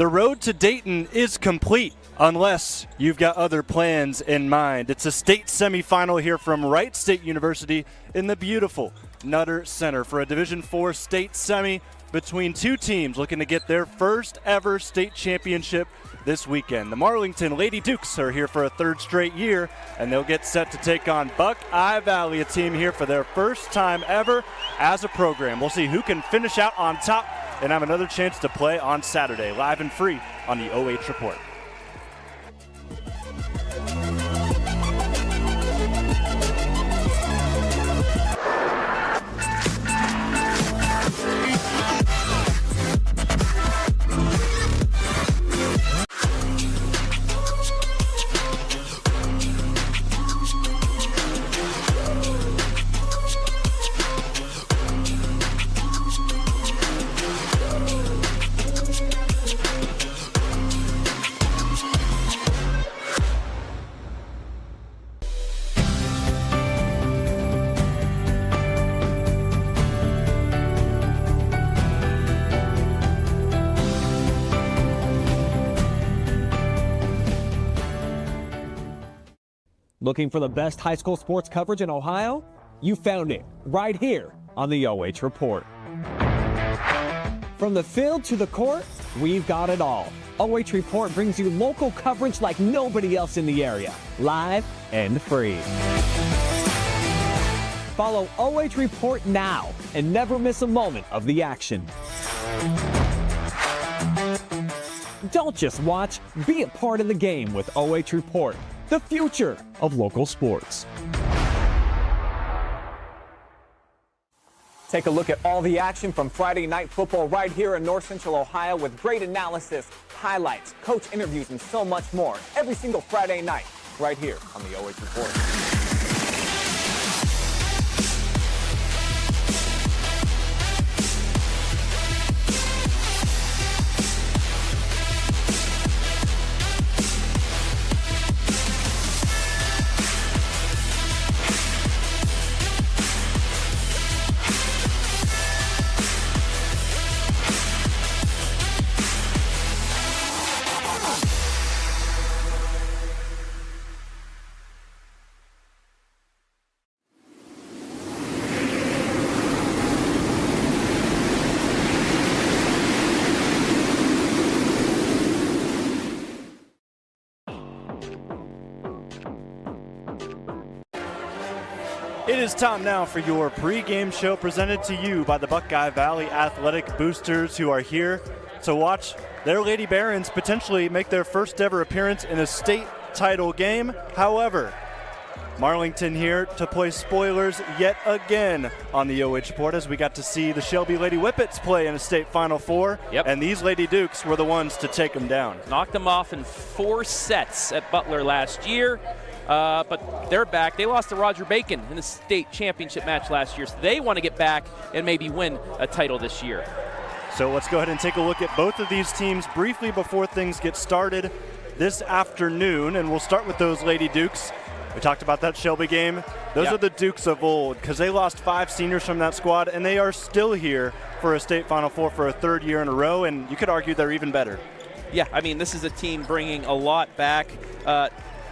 The road to Dayton is complete, unless you've got other plans in mind. It's a state semifinal here from Wright State University in the beautiful Nutter Center for a Division IV state semi between two teams looking to get their first ever state championship this weekend. The Marlington Lady Dukes are here for a third straight year, and they'll get set to take on Buckeye Valley, a team here for their first time ever as a program. We'll see who can finish out on top and have another chance to play on Saturday, live and free on the OH Report. Looking for the best high school sports coverage in Ohio? You found it right here on the OH Report. From the field to the court, we've got it all. OH Report brings you local coverage like nobody else in the area, live and free. Follow OH Report now and never miss a moment of the action. Don't just watch, be a part of the game with OH Report, the future of local sports. Take a look at all the action from Friday night football right here in North Central Ohio with great analysis, highlights, coach interviews, and so much more every single Friday night right here on the OH Report. It is time now for your pregame show presented to you by the Buckeye Valley Athletic Boosters, who are here to watch their Lady Barons potentially make their first ever appearance in a state title game. However, Marlington here to play spoilers yet again on the OH Report, as we got to see the Shelby Lady Whippets play in a state Final Four, and these Lady Dukes were the ones to take them down. Knocked them off in 4 sets at Butler last year. But they're back. They lost to Roger Bacon in the state championship match last year, so they want to get back and maybe win a title this year. So let's go ahead and take a look at both of these teams briefly before things get started this afternoon, and we'll start with those Lady Dukes. We talked about that Shelby game. Those are the Dukes of old, because they lost 5 seniors from that squad, and they are still here for a state Final Four for a 3rd year in a row, and you could argue they're even better. Yeah, I mean, this is a team bringing a lot back.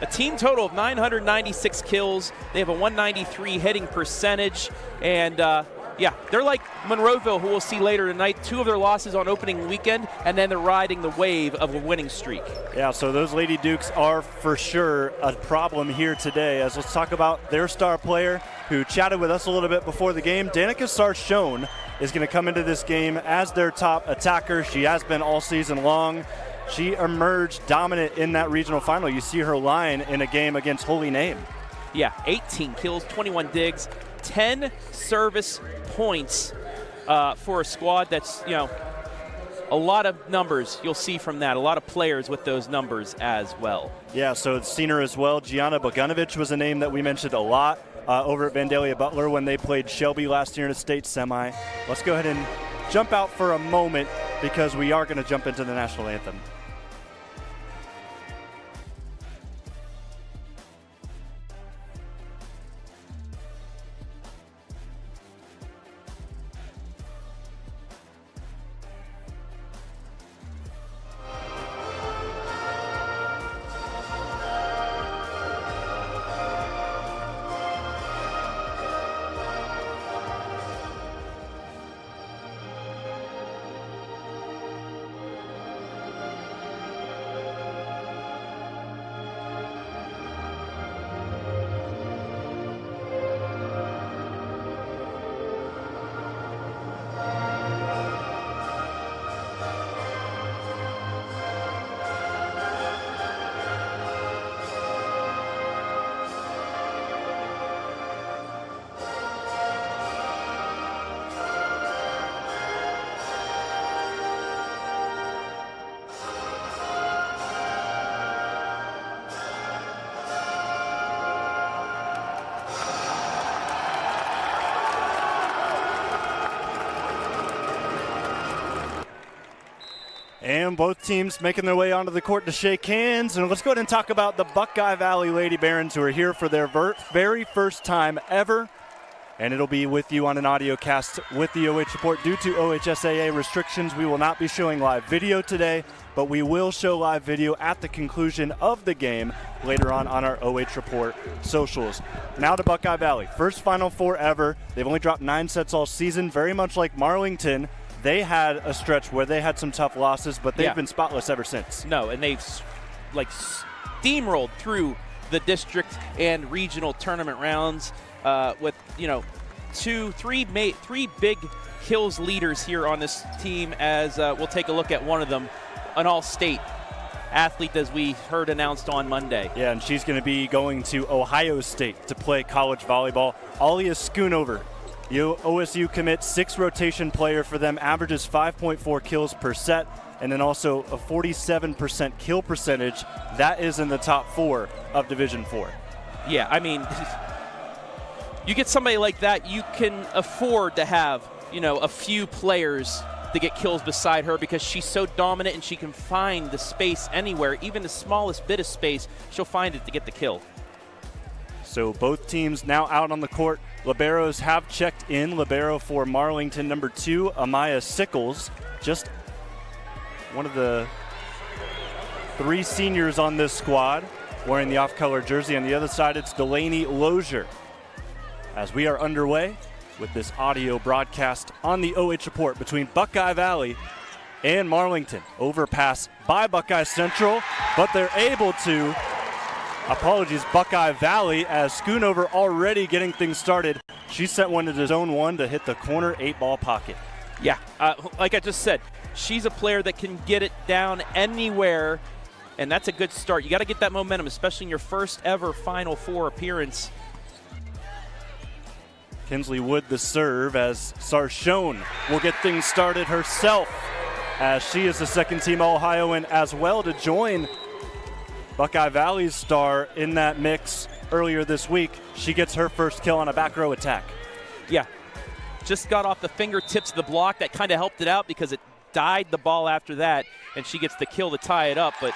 A team total of 996 kills. They have a 193 hitting percentage. And, they're like Monroeville, who we'll see later tonight. 2 of their losses on opening weekend, and then they're riding the wave of a winning streak. Yeah, so those Lady Dukes are for sure a problem here today. As let's talk about their star player who chatted with us a little bit before the game. Danica Sarchone is going to come into this game as their top attacker. She has been all season long. She emerged dominant in that regional final. You see her line in a game against Holy Name. Yeah, 18 kills, 21 digs, 10 service points for a squad that's, a lot of numbers you'll see from that. A lot of players with those numbers as well. Yeah, so it's seen her as well. Gianna Bogunovich was a name that we mentioned a lot over at Vandalia Butler when they played Shelby last year in a state semi. Let's go ahead and jump out for a moment, because we are going to jump into the national anthem. and both teams making their way onto the court to shake hands. And let's go ahead and talk about the Buckeye Valley Lady Barons, who are here for their very first time ever. And it'll be with you on an audio cast with the OH Report. Due to OHSAA restrictions, we will not be showing live video today, but we will show live video at the conclusion of the game later on our OH Report socials. Now to Buckeye Valley. First Final Four ever. They've only dropped 9 sets all season, very much like Marlington. They had a stretch where they had some tough losses, but they've been spotless ever since. No, and they've steamrolled through the district and regional tournament rounds with, three big kills leaders here on this team, as we'll take a look at one of them, an all-state athlete, as we heard announced on Monday. Yeah, and she's going to be going to Ohio State to play college volleyball. Alia Schoonover, OSU commit, 6 rotation player for them, averages 5.4 kills per set, and then also a 47% kill percentage. That is in the top 4 of Division 4. Yeah, I mean, you get somebody like that, you can afford to have, a few players to get kills beside her, because she's so dominant and she can find the space anywhere. Even the smallest bit of space, she'll find it to get the kill. So both teams now out on the court. Liberos have checked in. Libero for Marlington, number 2, Amaya Sickles, just one of the 3 seniors on this squad, wearing the off-color jersey. On the other side, it's Delaney Lozier. As we are underway with this audio broadcast on the OH Report between Buckeye Valley and Marlington. Overpass by Buckeye Central, but they're able to, Buckeye Valley, as Schoonover already getting things started. She sent one to the zone 1 to hit the corner 8-ball pocket. Yeah, like I just said, she's a player that can get it down anywhere, and that's a good start. You got to get that momentum, especially in your first ever Final Four appearance. Kinsley Wood the serve, as Sarshone will get things started herself, as she is the second-team Ohioan as well to join Buckeye Valley's star in that mix earlier this week. She gets her first kill on a back row attack. Yeah, just got off the fingertips of the block. That kind of helped it out because it died the ball after that, and she gets the kill to tie it up. But,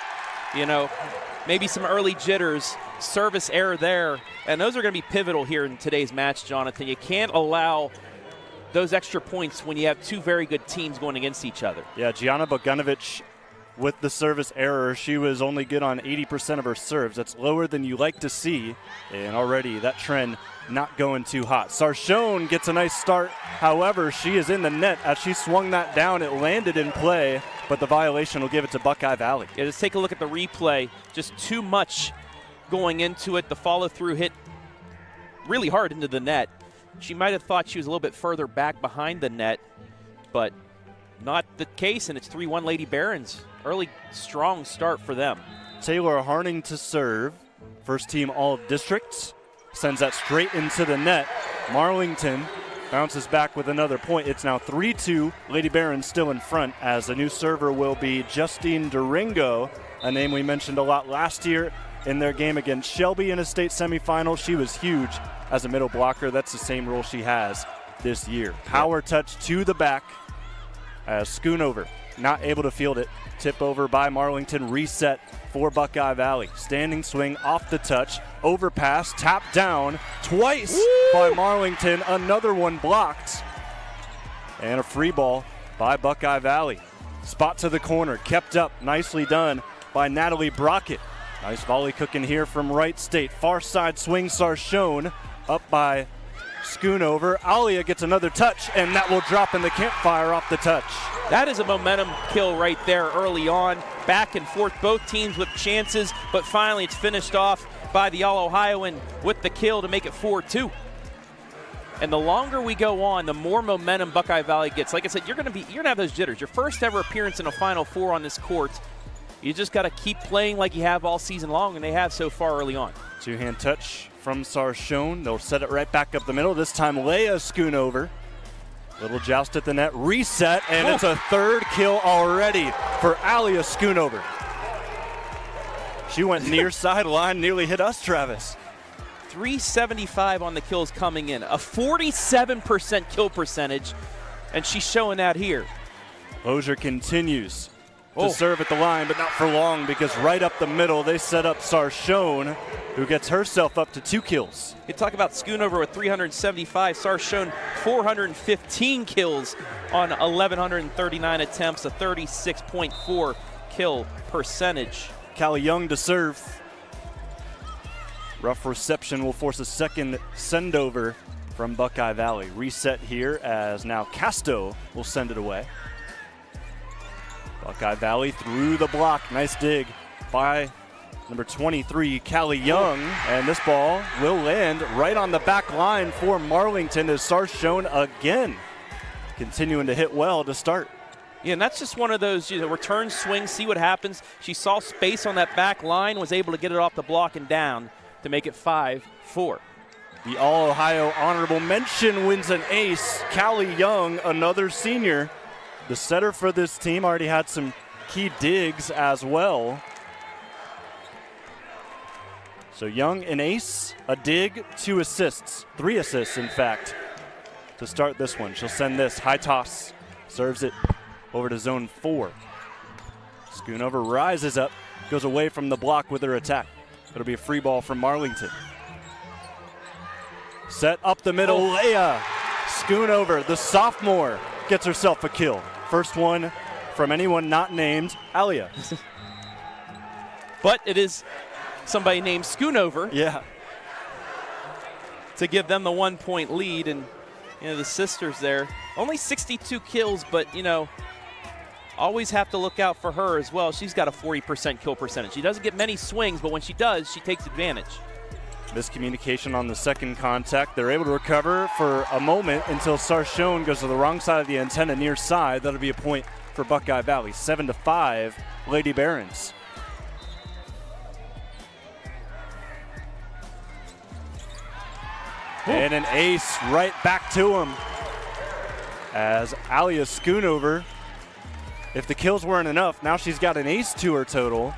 maybe some early jitters, service error there, and those are going to be pivotal here in today's match, Jonathan. You can't allow those extra points when you have 2 very good teams going against each other. Yeah, Gianna Bogdanovic with the service error. She was only good on 80% of her serves. That's lower than you like to see, and already that trend not going too hot. Sarshone gets a nice start. However, she is in the net. As she swung that down, it landed in play, but the violation will give it to Buckeye Valley. Yeah, let's take a look at the replay. Just too much going into it. The follow-through hit really hard into the net. She might have thought she was a little bit further back behind the net, but not the case, and it's 3-1 Lady Barons. Early, strong start for them. Taylor Harning to serve. First team All-Districts. Sends that straight into the net. Marlington bounces back with another point. It's now 3-2. Lady Barons still in front, as the new server will be Justine Duringo, a name we mentioned a lot last year in their game against Shelby in a state semifinal. She was huge as a middle blocker. That's the same role she has this year. Power touch to the back, as Schoonover not able to field it. Tip over by Marlington. Reset for Buckeye Valley. Standing swing off the touch. Overpass. Tap down twice by Marlington. Another one blocked. And a free ball by Buckeye Valley. Spot to the corner. Kept up. Nicely done by Natalie Brockett. Nice volley cooking here from Wright State. Far side swing. Sarshone up by Schoonover. Alia gets another touch, and that will drop in the campfire off the touch. That is a momentum kill right there early on. Back and forth, both teams with chances, but finally it's finished off by the All-Ohioan with the kill to make it 4-2. And the longer we go on, the more momentum Buckeye Valley gets. Like I said, you're gonna have those jitters. Your first ever appearance in a Final Four on this court. You just got to keep playing like you have all season long, and they have so far early on. Two-hand touch from Sarshone. They'll set it right back up the middle. This time Leia Schoonover. Little joust at the net. Reset, and it's a third kill already for Alia Schoonover. She went near sideline, nearly hit us, Travis. 375 on the kills coming in. A 47% kill percentage, and she's showing that here. Lozier continues to serve at the line, but not for long because right up the middle they set up Sarshone, who gets herself up to 2 kills. You talk about Schoonover with 375. Sarshone 415 kills on 1,139 attempts, a 36.4 kill percentage. Callie Young to serve. Rough reception will force a second send over from Buckeye Valley. Reset here as now Casto will send it away. Buckeye Valley through the block. Nice dig by number 23, Callie Young. And this ball will land right on the back line for Marlington as Sarshone again continuing to hit well to start. Yeah, and that's just one of those return swings, see what happens. She saw space on that back line, was able to get it off the block and down to make it 5-4. The All-Ohio Honorable Mention wins an ace. Callie Young, another senior. The setter for this team already had some key digs as well. So Young, an ace, a dig, 2 assists, 3 assists in fact, to start this one. She'll send this, high toss, serves it over to zone 4. Schoonover rises up, goes away from the block with her attack. It'll be a free ball from Marlington. Set up the middle, Leia Schoonover, the sophomore, gets herself a kill. First one from anyone not named Alia. But it is somebody named Schoonover. Yeah. To give them the 1-point lead, and the sisters there, only 62 kills, but always have to look out for her as well. She's got a 40% kill percentage. She doesn't get many swings, but when she does, she takes advantage. Miscommunication on the second contact. They're able to recover for a moment until Sarshone goes to the wrong side of the antenna near side. That'll be a point for Buckeye Valley. 7-5, Lady Barons. And an ace right back to him as Alia Schoonover, if the kills weren't enough, now she's got an ace to her total,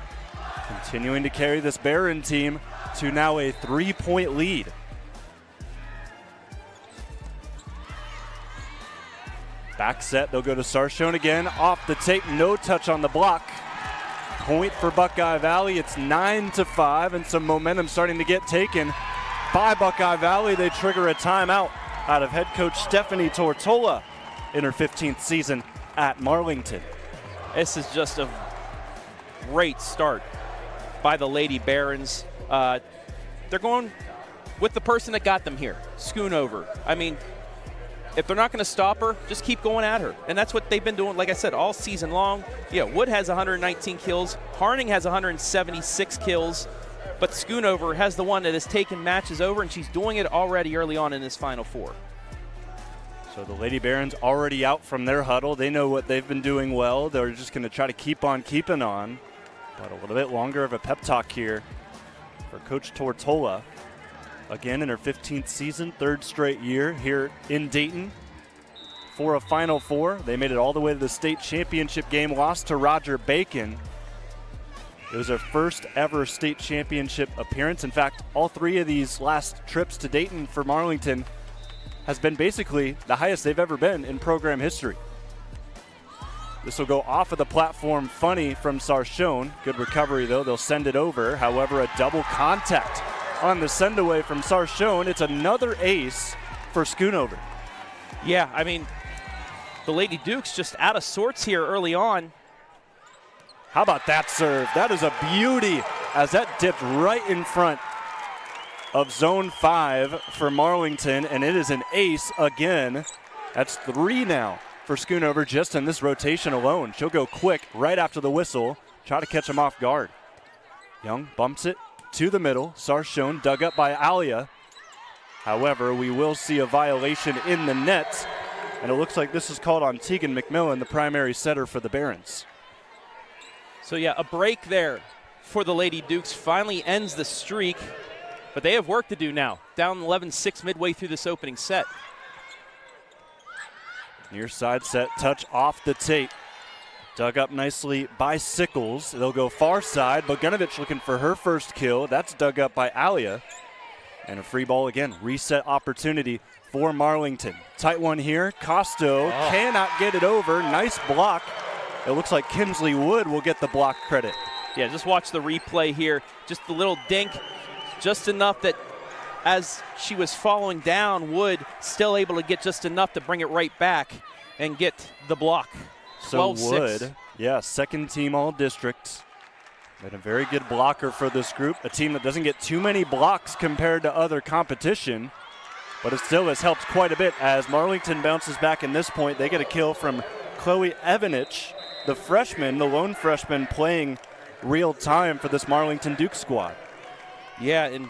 continuing to carry this Baron team to now a 3-point lead. Back set, they'll go to Sarshone again, off the tape, no touch on the block. Point for Buckeye Valley, it's 9-5, and some momentum starting to get taken by Buckeye Valley. They trigger a timeout out of head coach Stephanie Tortola in her 15th season at Marlington. This is just a great start by the Lady Barons. They're going with the person that got them here, Schoonover. I mean, if they're not going to stop her, just keep going at her. And that's what they've been doing, like I said, all season long. Yeah, Wood has 119 kills. Harning has 176 kills. But Schoonover has the one that has taken matches over, and she's doing it already early on in this Final Four. So the Lady Barons already out from their huddle. They know what they've been doing well. They're just going to try to keep on keeping on. But a little bit longer of a pep talk here for Coach Tortola. Again in her 15th season, 3rd straight year here in Dayton for a Final Four. They made it all the way to the state championship game, lost to Roger Bacon. It was their first ever state championship appearance. In fact, all 3 of these last trips to Dayton for Marlington has been basically the highest they've ever been in program history. This will go off of the platform funny from Sarshone. Good recovery though, they'll send it over. However, a double contact on the send away from Sarshone. It's another ace for Schoonover. Yeah, I mean, the Lady Dukes just out of sorts here early on. How about that serve? That is a beauty as that dipped right in front of zone 5 for Marlington, and it is an ace again. That's 3 now for Schoonover just in this rotation alone. She'll go quick right after the whistle, try to catch him off guard. Young bumps it to the middle. Sarshone dug up by Alia. However, we will see a violation in the net, and it looks like this is called on Tegan McMillan, the primary setter for the Barons. So yeah, a break there for the Lady Dukes finally ends the streak, but they have work to do now. Down 11-6 midway through this opening set. Near side set, touch off the tape. Dug up nicely by Sickles. They'll go far side. Bogdanovich looking for her first kill. That's dug up by Alia. And a free ball again. Reset opportunity for Marlington. Tight one here. Costo cannot get it over. Nice block it looks like Kinsley Wood will get the block credit. Yeah, just watch the replay here. Just the little dink, just enough that as she was falling down, Wood still able to get just enough to bring it right back and get the block. So Wood, yeah, second team all-district. Been a very good blocker for this group, a team that doesn't get too many blocks compared to other competition, but it still has helped quite a bit as Marlington bounces back in this point. They get a kill from Chloe Evanich, the freshman, the lone freshman playing real time for this Marlington Duke squad. Yeah, and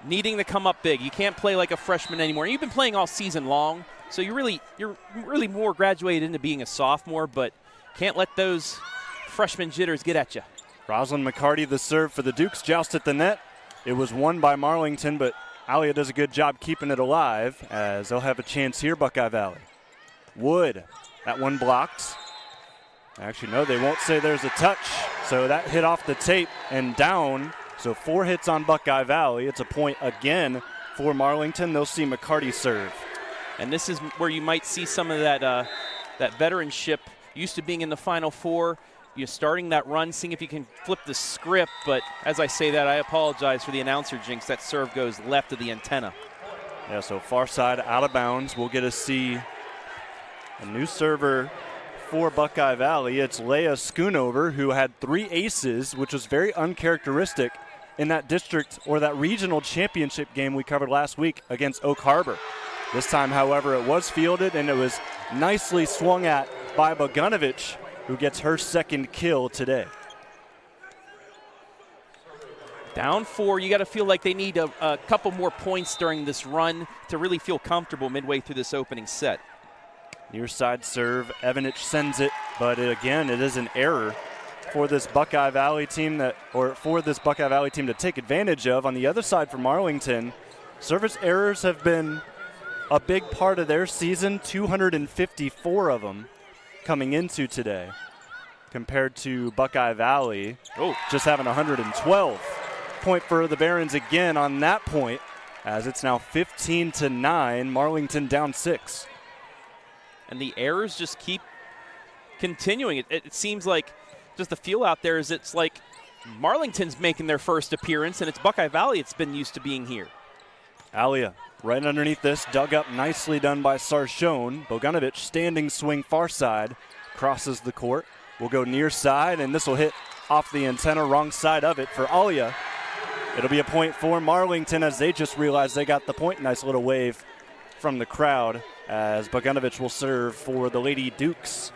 needing to come up big. You can't play like a freshman anymore. You've been playing all season long, so you're really more graduated into being a sophomore, but can't let those freshman jitters get at you. Rosalind McCarty, the serve for the Dukes, joust at the net. It was won by Marlington, but Alia does a good job keeping it alive as they'll have a chance here, Buckeye Valley. Wood, that one blocked. Actually, no, they won't say there's a touch. So that hit off the tape and down. So 4 hits on Buckeye Valley. It's a point again for Marlington. They'll see McCarty serve. And this is where you might see some of that veteranship. Used to being in the Final Four, you're starting that run, seeing if you can flip the script. But as I say that, I apologize for the announcer jinx. That serve goes left of the antenna. Yeah, so far side out of bounds. We'll get to see a new server for Buckeye Valley. It's Alia Schoonover, who had 3 aces, which was very uncharacteristic in that district or that regional championship game we covered last week against Oak Harbor. This time, however, it was fielded and it was nicely swung at by Bogunovich, who gets her second kill today. Down 4, you got to feel like they need a couple more points during this run to really feel comfortable midway through this opening set. Near side serve, Evanich sends it, but again, it is an error for this Buckeye Valley team to take advantage of. On the other side for Marlington, service errors have been a big part of their season, 254 of them coming into today, compared to Buckeye Valley just having 112. Point for the Barons again on that point, as it's now 15-9, Marlington down 6. And the errors just keep continuing. It seems like just the feel out there is it's like Marlington's making their first appearance, and it's Buckeye Valley it's been used to being here. Alia right underneath this, dug up, nicely done by Sarshone. Bogunovich standing swing far side, crosses the court. Will go near side, and this will hit off the antenna, wrong side of it for Alia. It'll be a point for Marlington as they just realized they got the point. Nice little wave from the crowd as Bogunovich will serve for the Lady Dukes.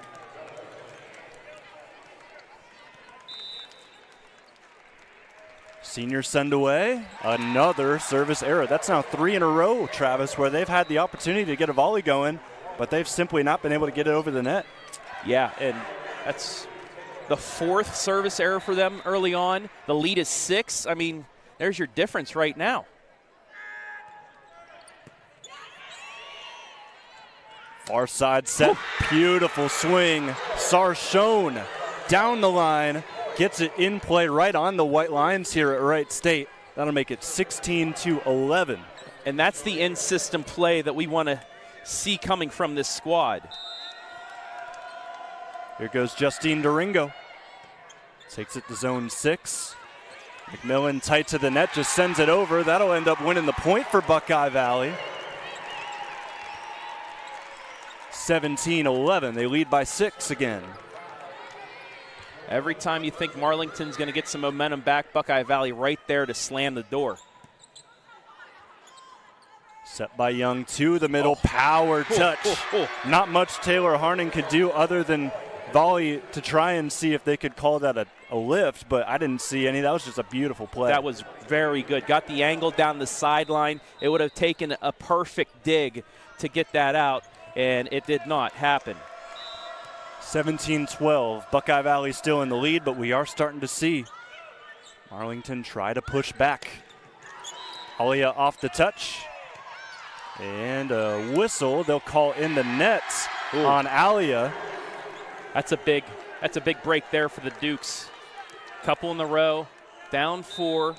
Senior send away, another service error. That's now 3 in a row, Travis, where they've had the opportunity to get a volley going, but they've simply not been able to get it over the net. Yeah, and that's the 4th service error for them early on. The lead is 6. I mean, there's your difference right now. Far side set, beautiful swing. Sarshone down the line, gets it in play right on the white lines here at Wright State. That'll make it 16-11. And that's the in-system play that we want to see coming from this squad. Here goes Justine Doringo. Takes it to zone 6. McMillan tight to the net, just sends it over. That'll end up winning the point for Buckeye Valley. 17-11. They lead by 6 again. Every time you think Marlington's going to get some momentum back, Buckeye Valley right there to slam the door. Set by Young to the middle, power touch. Not much Taylor Harning could do other than volley to try and see if they could call that a lift, but I didn't see any. That was just a beautiful play. That was very good. Got the angle down the sideline. It would have taken a perfect dig to get that out, and it did not happen. 17-12. Buckeye Valley still in the lead, but we are starting to see Marlington try to push back. Alia off the touch. And a whistle. They'll call in the nets on Alia. That's a big break there for the Dukes. Couple in the row. Down 4.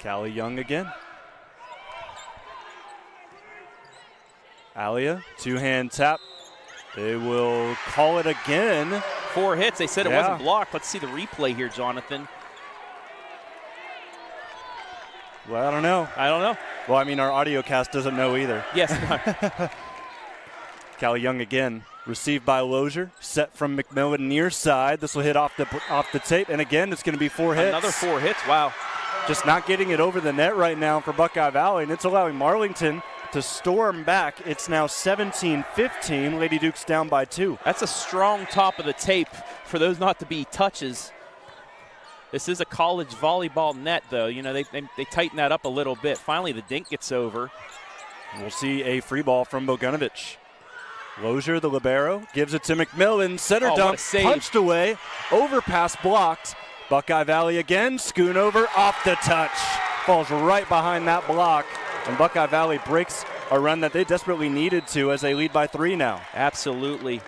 Callie Young again. Alia, two-hand tap. They will call it again. 4 hits. They said it wasn't blocked. Let's see the replay here, Jonathon. Well, I don't know. Well, I mean, our AUDIOCAST doesn't know either. Yes. Callie Young again, received by Lozier, set from McMillan near side. This will hit off the tape, and again, it's going to be 4 hits. Another 4 hits, wow. Just not getting it over the net right now for Buckeye Valley, and it's allowing Marlington to storm back. It's now 17-15. Lady Dukes down by 2. That's a strong top of the tape for those not to be touches. This is a college volleyball net, though. You know, they tighten that up a little bit. Finally, the dink gets over. We'll see a free ball from Bogdanovich. Lozier, the libero, gives it to McMillan. Center dunk, punched away. Overpass blocked. Buckeye Valley again. Schoonover off the touch. Falls right behind that block. And Buckeye Valley breaks a run that they desperately needed to as they lead by 3 now. Absolutely.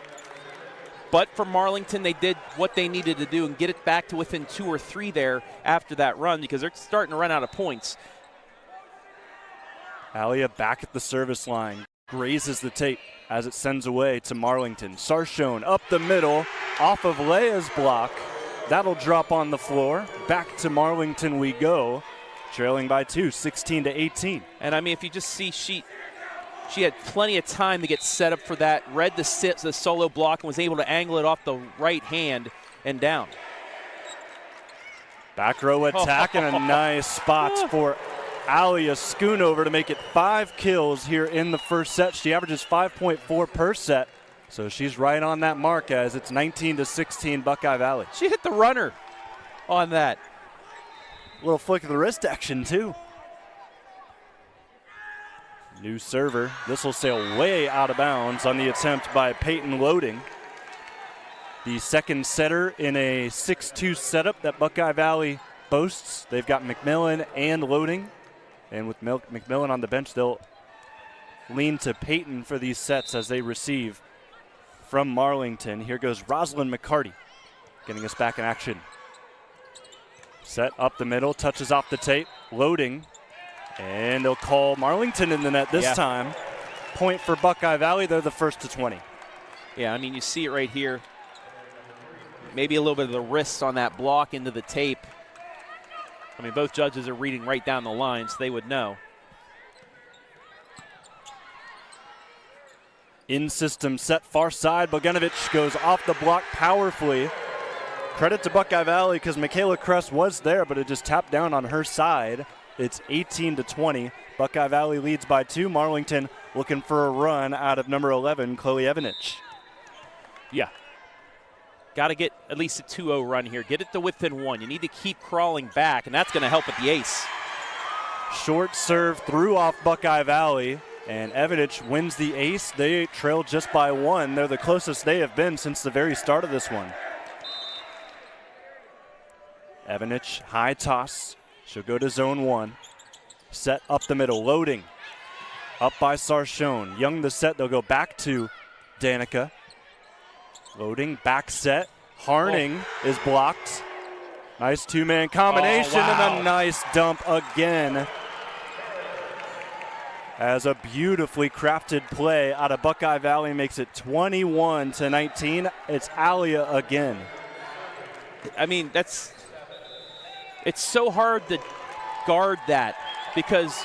But for Marlington, they did what they needed to do and get it back to within 2 or 3 there after that run because they're starting to run out of points. Alia back at the service line. Grazes the tape as it sends away to Marlington. Sarshone up the middle, off of Leia's block. That'll drop on the floor. Back to Marlington we go, trailing by 2, 16-18. And I mean, if you just see she had plenty of time to get set up for that, read the solo block, and was able to angle it off the right hand and down. Back row attack and a nice spot for Alia Schoonover to make it 5 kills here in the first set. She averages 5.4 per set, so she's right on that mark as it's 19-16 Buckeye Valley. She hit the runner on that. A little flick of the wrist action too. New server. This will sail way out of bounds on the attempt by Peyton Loading. The second setter in a 6-2 setup that Buckeye Valley boasts. They've got McMillan and Loading. And with McMillan on the bench, they'll lean to Peyton for these sets as they receive from Marlington. Here goes Rosalind McCarty, getting us back in action. Set up the middle, touches off the tape, Loading. And they'll call Marlington in the net this time. Point for Buckeye Valley. They're the first to 20. Yeah, I mean, you see it right here. Maybe a little bit of the wrist on that block into the tape. I mean, both judges are reading right down the line, so they would know. In-system set far side. Bogdanovich goes off the block powerfully. Credit to Buckeye Valley because Michaela Kress was there, but it just tapped down on her side. It's 18-20. Buckeye Valley leads by 2. Marlington looking for a run out of number 11, Chloe Evanich. Yeah. Got to get at least a 2-0 run here. Get it to within 1. You need to keep crawling back, and that's going to help with the ace. Short serve threw off Buckeye Valley, and Evanich wins the ace. They trail just by 1. They're the closest they have been since the very start of this one. Evanich, high toss. She'll go to zone 1. Set up the middle, Loading. Up by Sarshone. Young the set, they'll go back to Danica. Loading, back set. Harning is blocked. Nice two-man combination and a nice dump again. As a beautifully crafted play out of Buckeye Valley makes it 21-19. It's Alia again. I mean, it's so hard to guard that because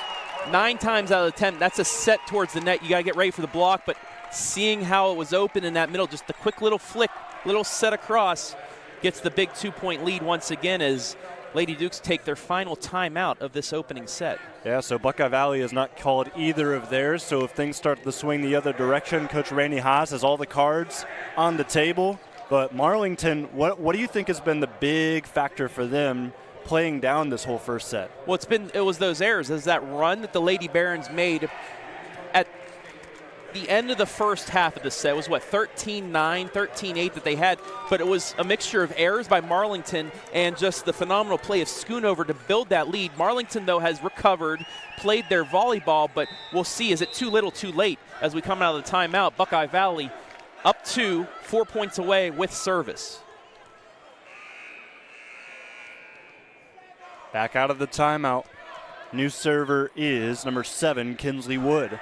9 times out of 10, that's a set towards the net. You got to get ready for the block, but seeing how it was open in that middle, just the quick little flick, little set across, gets the big 2-point lead once again as Lady Dukes take their final timeout of this opening set. Yeah, so Buckeye Valley has not called either of theirs, so if things start to swing the other direction, Coach Randy Haas has all the cards on the table. But Marlington, what do you think has been the big factor for them playing down this whole first set? Well, it was those errors. There's that run that the Lady Barons made at the end of the first half of the set. It was, 13-9, 13-8 that they had, but it was a mixture of errors by Marlington and just the phenomenal play of Schoonover to build that lead. Marlington, though, has recovered, played their volleyball, but we'll see, is it too little, too late as we come out of the timeout? Buckeye Valley up 2, 4 points away with service. Back out of the timeout. New server is number 7, Kinsley Wood.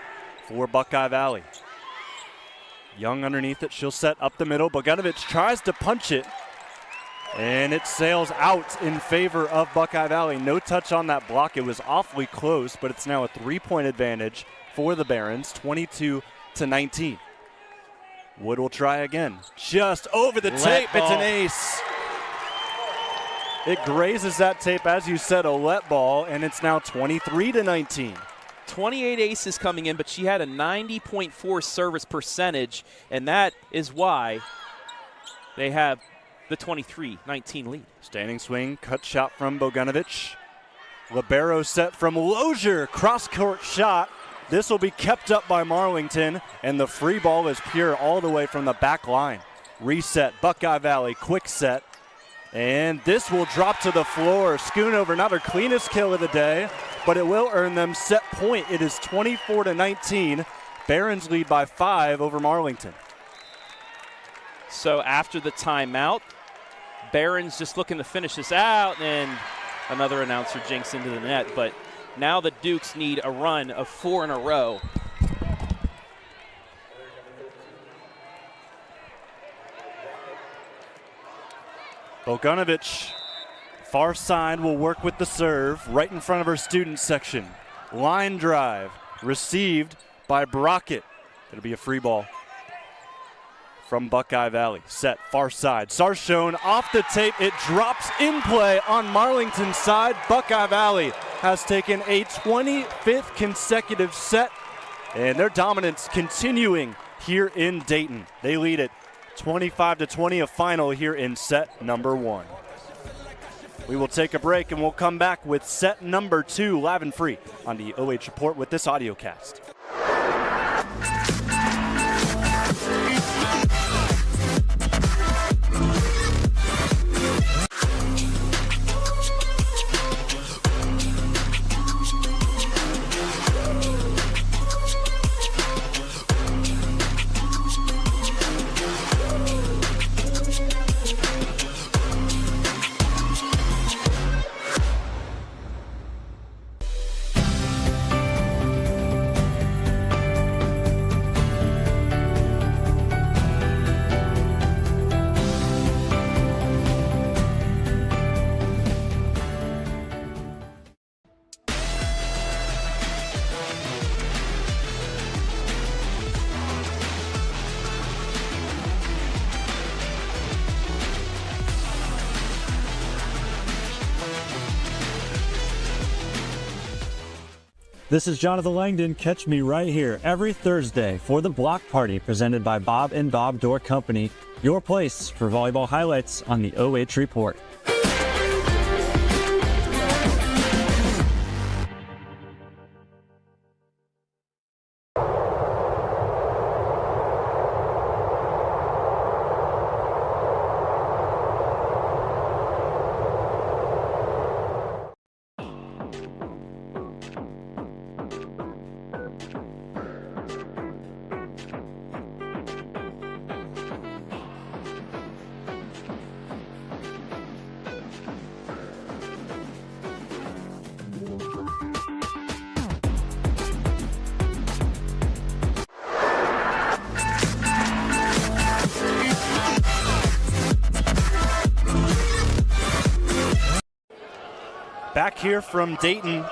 for Buckeye Valley. Young underneath it. She'll set up the middle. Bogdanovic tries to punch it, and it sails out in favor of Buckeye Valley. No touch on that block. It was awfully close, but it's now a 3-point advantage for the Barons, 22-19. Wood will try again. Just over the tape. It's an ace. It grazes that tape, as you said, a let ball, and it's now 23-19. 28 aces coming in, but she had a 90.4 service percentage, and that is why they have the 23-19 lead. Standing swing, cut shot from Bogdanovic. Libero set from Lozier, cross-court shot. This will be kept up by Marlington, and the free ball is pure all the way from the back line. Reset, Buckeye Valley, quick set. And this will drop to the floor. Schoonover, not her cleanest kill of the day, but it will earn them set point. It is 24-19. Barons lead by 5 over Marlington. So after the timeout, Barons just looking to finish this out, and another announcer jinks into the net. But now the Dukes need a run of 4 in a row. Bogdanovic, far side, will work with the serve right in front of her student section. Line drive, received by Brockett. It'll be a free ball from Buckeye Valley. Set, far side. Sarshone off the tape. It drops in play on Marlington's side. Buckeye Valley has taken a 25th consecutive set, and their dominance continuing here in Dayton. They lead it 25-20, a final here in set number 1. We will take a break, and we'll come back with set number 2 live and free on the OH Report with this audio cast. This is Jonathon Langdon. Catch me right here every Thursday for the Block Party presented by Bob and Bob Door Company, your place for volleyball highlights on the OH Report. Back here from Dayton,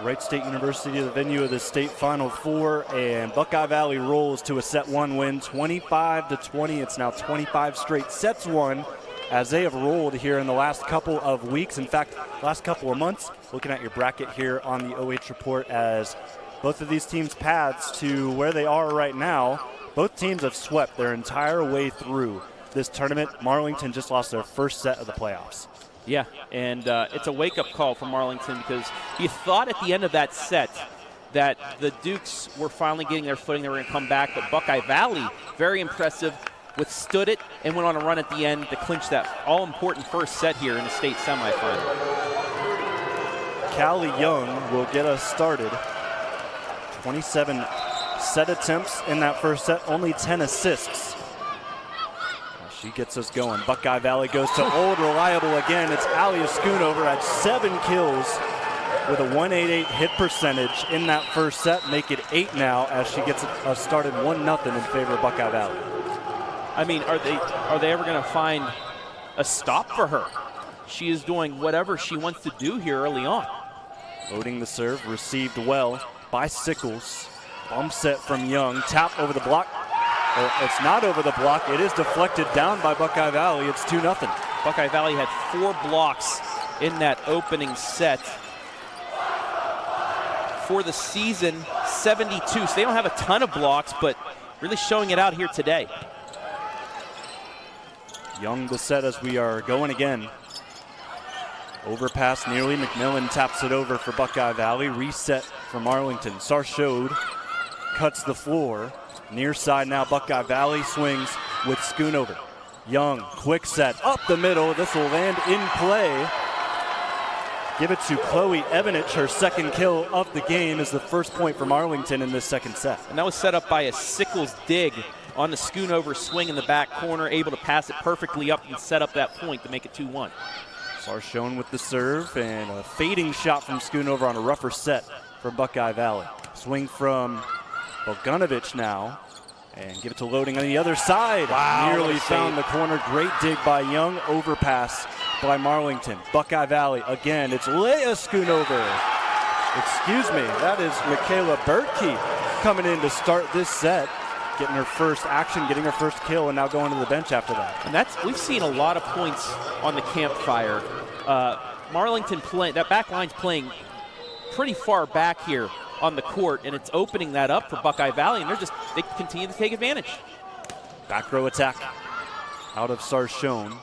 Wright State University, the venue of the state Final Four, and Buckeye Valley rolls to a set 1 win, 25-20. It's now 25 straight sets won as they have rolled here in the last couple of weeks. In fact, last couple of months. Looking at your bracket here on the OH Report, as both of these teams' paths to where they are right now, both teams have swept their entire way through this tournament. Marlington just lost their first set of the playoffs. Yeah, and it's a wake-up call for Marlington, because you thought at the end of that set that the Dukes were finally getting their footing, they were going to come back, but Buckeye Valley, very impressive, withstood it and went on a run at the end to clinch that all-important first set here in the state semifinal. Callie Young will get us started. 27 set attempts in that first set, only 10 assists. She gets us going. Buckeye Valley goes to old reliable again. It's Alia Schoonover at 7 kills with a 188 hit percentage in that first set, make it 8 now as she gets started 1-0 in favor of Buckeye Valley. I mean, are they ever going to find a stop for her? She is doing whatever she wants to do here early on. Loading the serve, received well by Sickles. Bump set from Young, tap over the block. It's not over the block, it is deflected down by Buckeye Valley. It's 2-0. Buckeye Valley had 4 blocks in that opening set. For the season, 72. So they don't have a ton of blocks, but really showing it out here today. Young the set as we are going again. Overpass nearly. McMillan taps it over for Buckeye Valley. Reset for Marlington. Sarchode cuts the floor. Near side now, Buckeye Valley swings with Schoonover. Young, quick set, up the middle. This will land in play. Give it to Chloe Evanich. Her second kill of the game is the first point for Marlington in this second set. And that was set up by a Sickles dig on the Schoonover swing in the back corner, able to pass it perfectly up and set up that point to make it 2-1. Sarchone with the serve and a fading shot from Schoonover on a rougher set for Buckeye Valley. Swing from Bogdanovich now, and give it to Loading on the other side. Wow, nearly found the corner. Great dig by Young. Overpass by Marlington. Buckeye Valley again. It's Leah Schoonover. Excuse me. That is Michaela Bertke coming in to start this set, getting her first action, getting her first kill, and now going to the bench after that. And we've seen a lot of points on the campfire. Marlington that back line's playing pretty far back here on the court, and it's opening that up for Buckeye Valley, and they continue to take advantage. Back row attack out of Sarchone.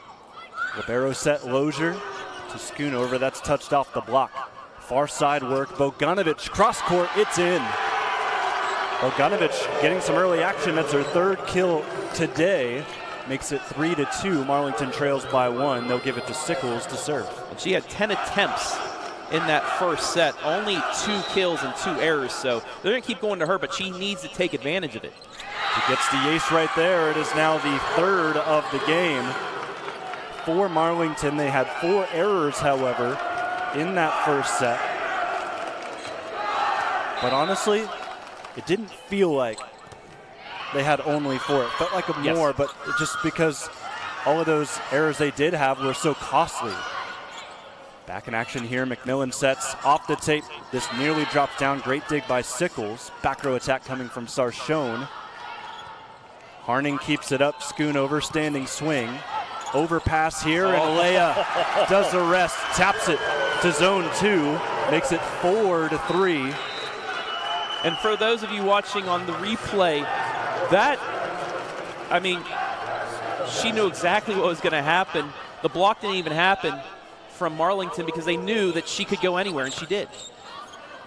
Libero set Lozier to Schoonover. That's touched off the block. Far side work. Bogdanovich cross court. It's in. Bogdanovich getting some early action. That's her third kill today. Makes it 3-2. Marlington trails by 1. They'll give it to Sickles to serve. And she had 10 attempts in that first set, only 2 kills and 2 errors, so they're going to keep going to her, but she needs to take advantage of it. She gets the ace right there. It is now the third of the game for Marlington. They had 4 errors, however, in that first set. But honestly, it didn't feel like they had only 4. It felt like more, but just because all of those errors they did have were so costly. Back in action here, McMillan sets off the tape. This nearly drops down. Great dig by Sickles. Back row attack coming from Sarchone. Harning keeps it up. Schoonover, standing swing. Overpass here, and Leah does the rest. Taps it to zone 2. Makes it 4-3. And for those of you watching on the replay, she knew exactly what was going to happen. The block didn't even happen from Marlington because they knew that she could go anywhere, and she did.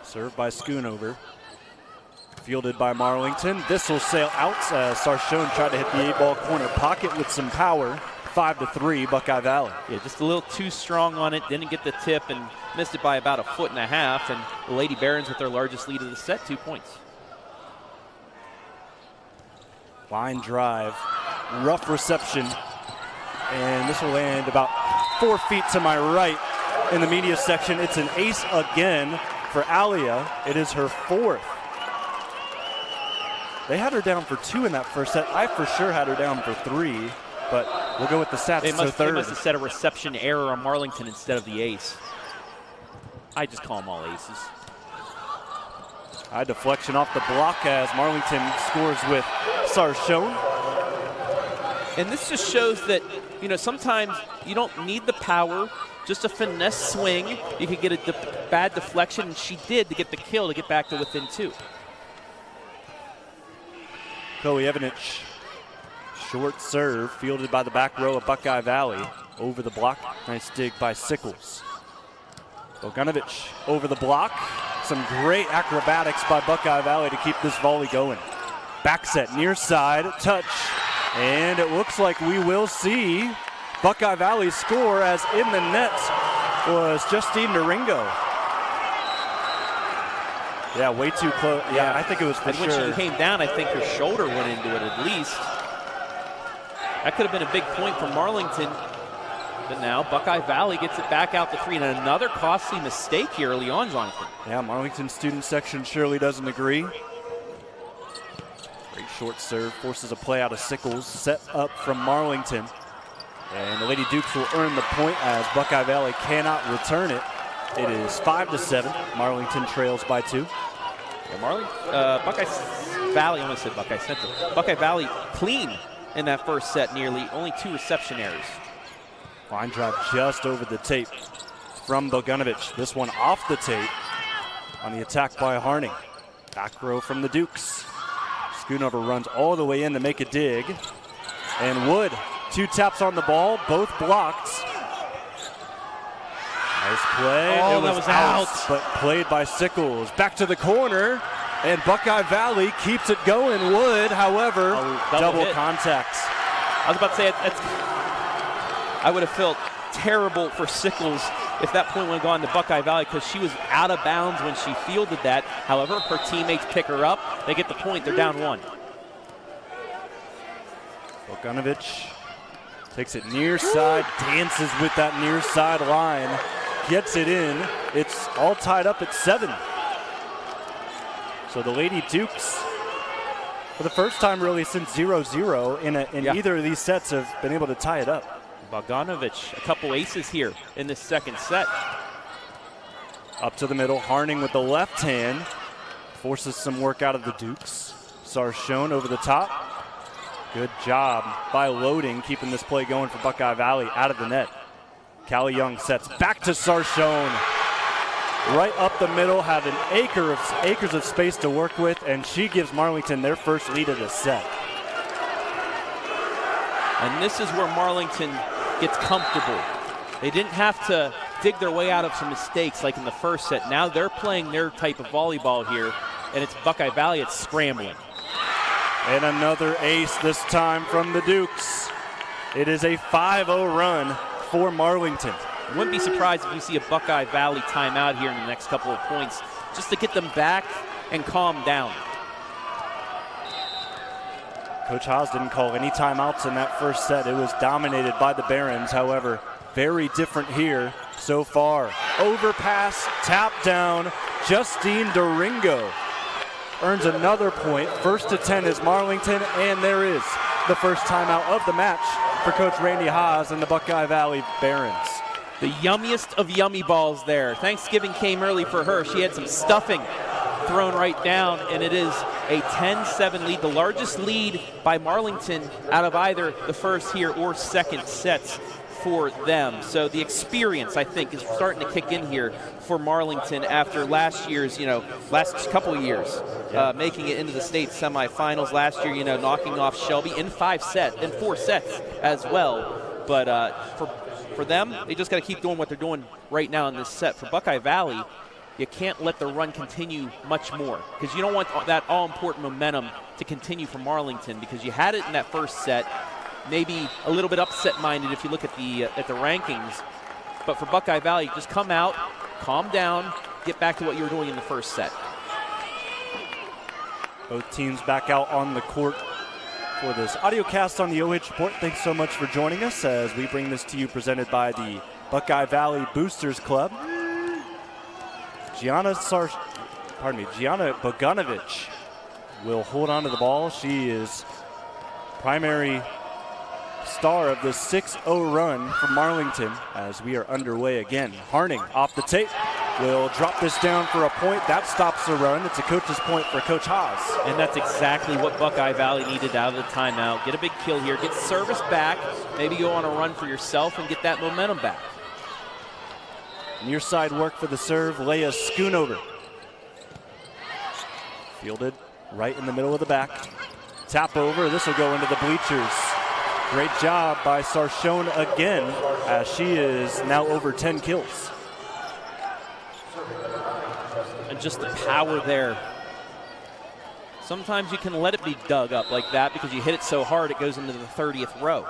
Served by Schoonover. Fielded by Marlington. This will sail out as Sarchone tried to hit the 8-ball corner pocket with some power. 5-3, Buckeye Valley. Yeah, just a little too strong on it. Didn't get the tip and missed it by about 1.5 foot. And the Lady Barons with their largest lead of the set, 2 points. Line drive. Rough reception. And this will land about 4 feet to my right in the media section. It's an ace again for Alia. It is her 4th. They had her down for 2 in that first set. I for sure had her down for 3, but we'll go with the stats. They must third. have set a reception error on Marlington instead of the ace. I just call them all aces. High deflection off the block as Marlington scores with Sarchone. And this just shows that, sometimes you don't need the power, just a finesse swing. You could get a bad deflection, and she did to get the kill to get back to within 2. Chloe Evanich, short serve, fielded by the back row of Buckeye Valley. Over the block, nice dig by Sickles. Bogdanovich over the block. Some great acrobatics by Buckeye Valley to keep this volley going. Back set, near side, touch. And it looks like we will see Buckeye Valley score, as in the net was Justine Naringo. Yeah, way too close. Yeah, I think it was for sure. When she came down, I think her shoulder went into it at least. That could have been a big point for Marlington. 7 now. Buckeye Valley gets it back out to 3, and another costly mistake here early on, Jonathon. Yeah, Marlington student section surely doesn't agree. Great short serve, forces a play out of Sickles, set up from Marlington. And the Lady Dukes will earn the point as Buckeye Valley cannot return it. It is 5-7. Marlington trails by 2. Yeah, Buckeye Valley, I almost said Buckeye Central. Buckeye Valley clean in that first set nearly, only 2 reception errors. Line drive just over the tape from Bogdanovich. This one off the tape on the attack by Harning. Back row from the Dukes. Schoonover runs all the way in to make a dig. And Wood, 2 taps on the ball, both blocked. Nice play. Oh, it was out, but played by Sickles. Back to the corner, and Buckeye Valley keeps it going. Wood, however, double contact. I was about to say, I would have felt terrible for Sickles if that point would have gone to Buckeye Valley because she was out of bounds when she fielded that. However, her teammates pick her up. They get the point. They're down 1. Bogdanovich takes it near side, dances with that near side line, gets it in. It's all tied up at 7. So the Lady Dukes, for the first time really since 0-0 in either of these sets, have been able to tie it up. Bogdanovich, a couple aces here in this second set. Up to the middle, Harning with the left hand, forces some work out of the Dukes. Sarshone over the top. Good job by Loading, keeping this play going for Buckeye Valley out of the net. Callie Young sets back to Sarshone. Right up the middle, have an acres of space to work with, and she gives Marlington their first lead of the set. And this is where Marlington gets comfortable. They didn't have to dig their way out of some mistakes like in the first set. Now they're playing their type of volleyball here, and it's Buckeye Valley, it's scrambling. And another ace, this time from the Dukes. It is a 5-0 run for Marlington. I wouldn't be surprised if you see a Buckeye Valley timeout here in the next couple of points, just to get them back and calm down. Coach Haas didn't call any timeouts in that first set. It was dominated by the Barons. However, very different here so far. Overpass, tap down. Justine Doringo earns another point. First to 10 is Marlington, and there is the first timeout of the match for Coach Randy Haas and the Buckeye Valley Barons. The yummiest of yummy balls there. Thanksgiving came early for her. She had some stuffing thrown right down, and it is a 10-7 lead, the largest lead by Marlington out of either the first here or second sets for them. So the experience, I think, is starting to kick in here for Marlington after last year's, last couple of years, making it into the state semifinals last year, knocking off Shelby in 4 sets as well. But for them, they just got to keep doing what they're doing right now in this set. For Buckeye Valley, you can't let the run continue much more because you don't want that all-important momentum to continue for Marlington because you had it in that first set, maybe a little bit upset-minded if you look at the rankings. But for Buckeye Valley, just come out, calm down, get back to what you were doing in the first set. Both teams back out on the court for this audiocast on the OH Report. Thanks so much for joining us as we bring this to you presented by the Buckeye Valley Boosters Club. Gianna Bogdanovich will hold on to the ball. She is primary star of the 6-0 run from Marlington as we are underway again. Harning off the tape will drop this down for a point. That stops the run. It's a coach's point for Coach Haas. And that's exactly what Buckeye Valley needed out of the timeout. Get a big kill here, get service back, maybe go on a run for yourself and get that momentum back. Near side work for the serve, Alia Schoonover. Fielded right in the middle of the back. Tap over, this will go into the bleachers. Great job by Sarshone again as she is now over 10 kills. And just the power there. Sometimes you can let it be dug up like that because you hit it so hard it goes into the 30th row.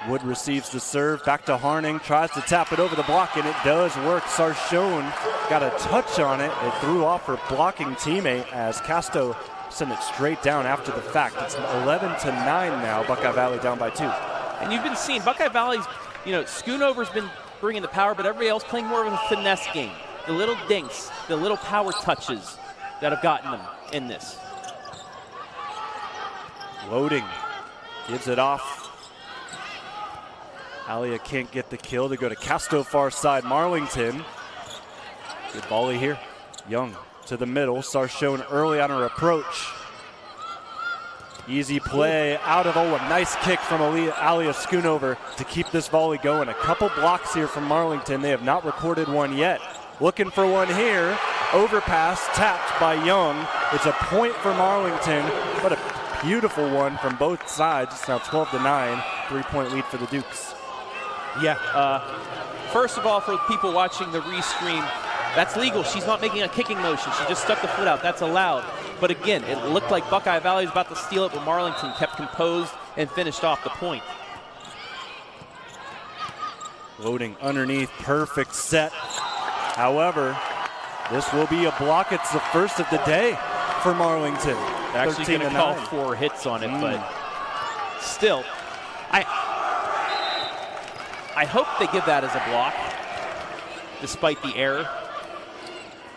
Wood receives the serve, back to Harning, tries to tap it over the block, and it does work. Sarshone got a touch on it. It threw off her blocking teammate as Casto sent it straight down after the fact. It's 11-9 now, Buckeye Valley down by 2. And you've been seeing Buckeye Valley's, Schoonover's been bringing the power, but everybody else playing more of a finesse game. The little dinks, the little power touches that have gotten them in this. Loading, gives it off. Alia can't get the kill to go to Casto far side. Marlington, good volley here. Young to the middle, Sarshone early on her approach. Easy play out of, a nice kick from Alia Schoonover to keep this volley going. A couple blocks here from Marlington. They have not recorded one yet. Looking for one here. Overpass tapped by Young. It's a point for Marlington, but a beautiful one from both sides. It's now 12-9, 3-point lead for the Dukes. Yeah, first of all, for people watching the restream, that's legal. She's not making a kicking motion. She just stuck the foot out. That's allowed. But again, it looked like Buckeye Valley was about to steal it, but Marlington kept composed and finished off the point. Loading underneath, perfect set. However, this will be a block. It's the first of the day for Marlington. They're actually going to call 4 hits on it, but still, I hope they give that as a block, despite the error.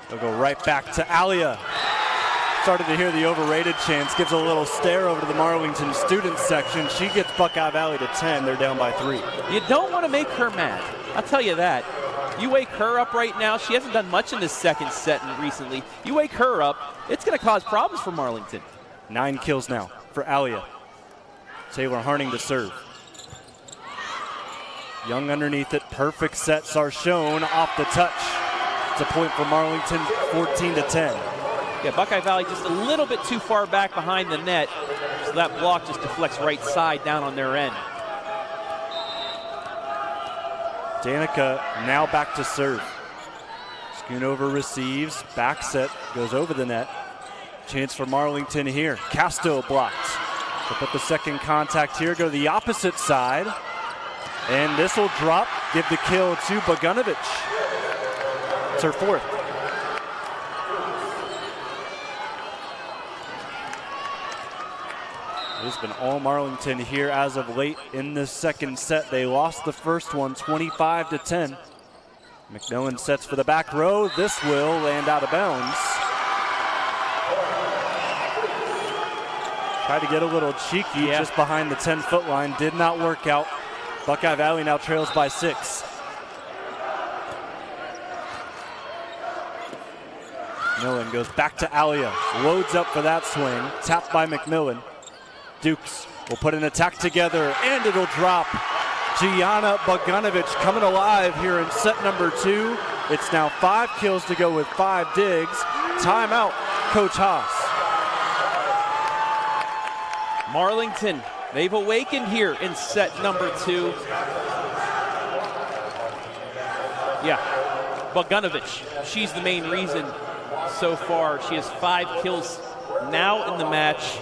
They'll go right back to Alia. Started to hear the overrated chants, gives a little stare over to the Marlington student section. She gets Buckeye Valley to 10. They're down by 3. You don't want to make her mad. I'll tell you that. You wake her up right now. She hasn't done much in this second set recently. You wake her up, it's going to cause problems for Marlington. 9 kills now for Alia. Taylor Harning to serve. Young underneath it, perfect set. Sarshone off the touch. It's a point for Marlington, 14-10. Yeah, Buckeye Valley just a little bit too far back behind the net, so that block just deflects right side down on their end. Danica now back to serve. Schoonover receives, back set, goes over the net. Chance for Marlington here. Casto blocked. They'll put the second contact here, go to the opposite side. And this will drop, give the kill to Bogdanovich. It's her 4th. It's been all Marlington here as of late in this second set. They lost the first one, 25-10. McMillan sets for the back row. This will land out of bounds. Tried to get a little cheeky just behind the 10-foot line. Did not work out. Buckeye Valley now trails by 6. McMillan goes back to Alia. Loads up for that swing. Tapped by McMillan. Dukes will put an attack together, and it'll drop. Gianna Bogdanovich coming alive here in set number 2. It's now 5 kills to go with 5 digs. Timeout, Coach Haas. Marlington, they've awakened here in set number 2. Yeah, Bogdanovich, she's the main reason so far. She has 5 kills now in the match.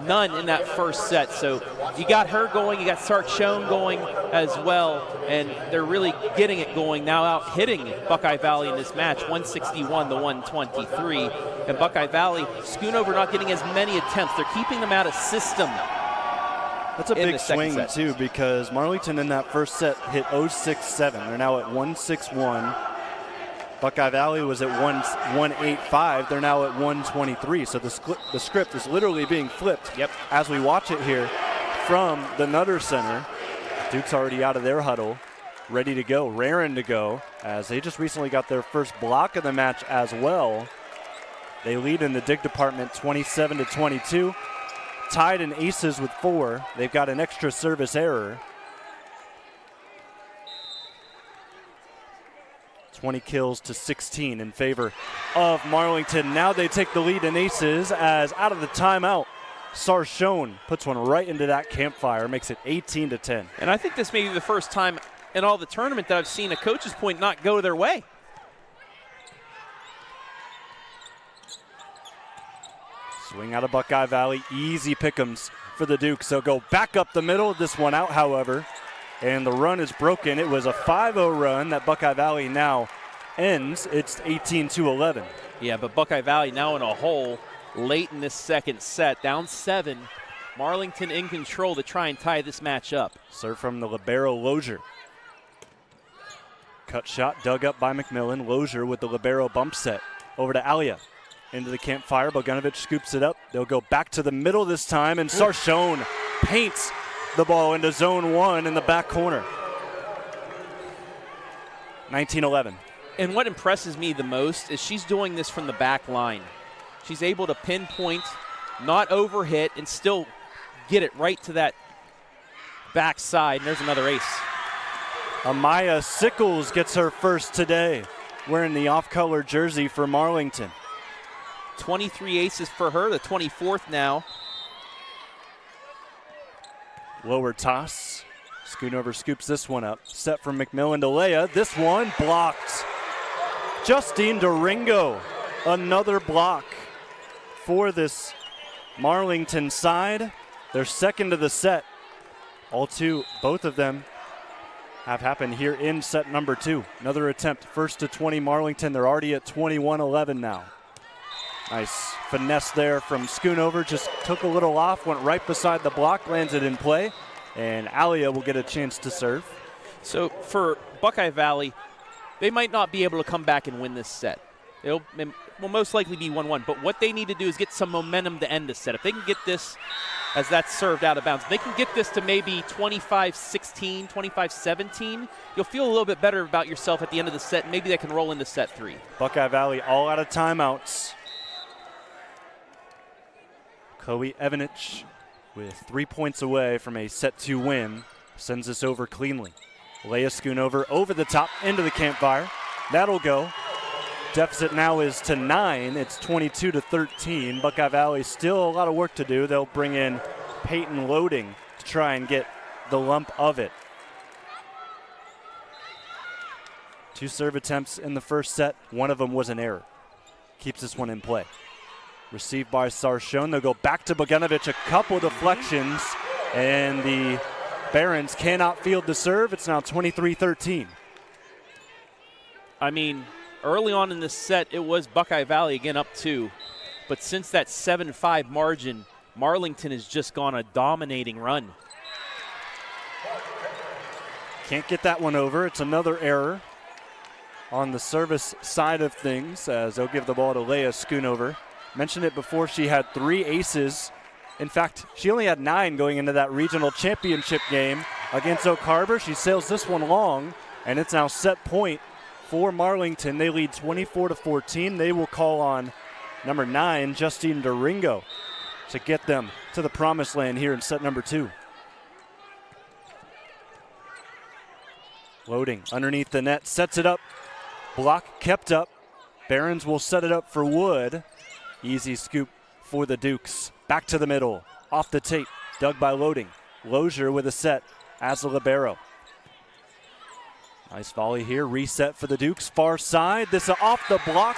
None in that first set. So you got her going, you got Sarchone going as well, and they're really getting it going now, out hitting Buckeye Valley in this match, 161-123. And Buckeye Valley, Schoonover not getting as many attempts. They're keeping them out of system. That's a big swing, too, because Marlington in that first set hit 0-6-7. They're now at 1-6-1. Buckeye Valley was at 1-8-5. They're now at 1-23. So the script is literally being flipped as we watch it here from the Nutter Center. Duke's already out of their huddle, ready to go, raring to go, as they just recently got their first block of the match as well. They lead in the dig department 27-22. Tied in aces with 4. They've got an extra service error. 20 kills to 16 in favor of Marlington. Now they take the lead in aces as out of the timeout, Sarchone puts one right into that campfire, makes it 18-10. And I think this may be the first time in all the tournament that I've seen a coach's point not go their way. Swing out of Buckeye Valley, easy pick'ems for the Dukes. They'll go back up the middle, this one out, however. And the run is broken. It was a 5-0 run that Buckeye Valley now ends. It's 18-11. Yeah, but Buckeye Valley now in a hole late in this second set, down 7. Marlington in control to try and tie this match up. Serve from the libero Lozier. Cut shot dug up by McMillan. Lozier with the libero bump set. Over to Alia. Into the campfire. Bogdanovich scoops it up. They'll go back to the middle this time, and Sarchon paints the ball into zone 1 in the back corner. 19-11. And what impresses me the most is she's doing this from the back line. She's able to pinpoint, not overhit, and still get it right to that back side. And there's another ace. Amaya Sickles gets her first today, wearing the off-color jersey for Marlington. 23 aces for her, the 24th now. Lower toss. Schoonover scoops this one up. Set from McMillan to Leia. This one blocked. Justine Doringo, another block for this Marlington side. Their second of the set. Both of them have happened here in set number 2. Another attempt, first to 20 Marlington. They're already at 21-11 now. Nice finesse there from Schoonover. Just took a little off, went right beside the block, landed in play, and Alia will get a chance to serve. So for Buckeye Valley, they might not be able to come back and win this set. It will most likely be 1-1, but what they need to do is get some momentum to end the set. If they can get this, as that's served out of bounds, if they can get this to maybe 25-16, 25-17, you'll feel a little bit better about yourself at the end of the set, and maybe they can roll into set 3. Buckeye Valley all out of timeouts. Chloe Evanich with 3 points away from a set 2 win, sends this over cleanly. Leia Schoonover over the top into the campfire. That'll go. Deficit now is to 9. It's 22-13. Buckeye Valley still a lot of work to do. They'll bring in Peyton Loading to try and get the lump of it. 2 serve attempts in the first set. One of them was an error. Keeps this one in play. Received by Sarchon. They'll go back to Bogdanovich. A couple deflections, and the Barons cannot field the serve. It's now 23-13. I mean, early on in this set, it was Buckeye Valley again up 2. But since that 7-5 margin, Marlington has just gone a dominating run. Can't get that one over. It's another error on the service side of things, as they'll give the ball to Leia Schoonover. Mentioned it before, she had 3 aces. In fact, she only had 9 going into that regional championship game against Oak Harbor. She sails this one long, and it's now set point for Marlington. They lead 24-14. They will call on number 9, Justine Doringo, to get them to the promised land here in set number 2. Loading underneath the net, sets it up. Block kept up. Barons will set it up for Wood. Easy scoop for the Dukes. Back to the middle. Off the tape. Dug by Loading. Lozier with a set as a libero. Nice volley here. Reset for the Dukes. Far side. This off the block.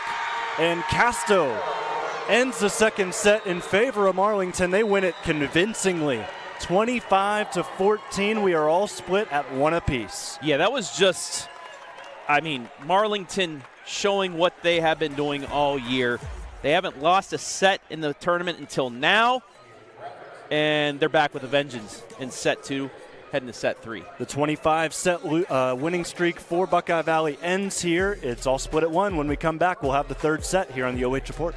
And Casto ends the second set in favor of Marlington. They win it convincingly. 25-14. We are all split at 1 apiece. Yeah, that was just, Marlington showing what they have been doing all year. They haven't lost a set in the tournament until now, and they're back with a vengeance in set 2, heading to set 3. The 25-set winning streak for Buckeye Valley ends here. It's all split at 1. When we come back, we'll have the 3rd set here on the OH Report.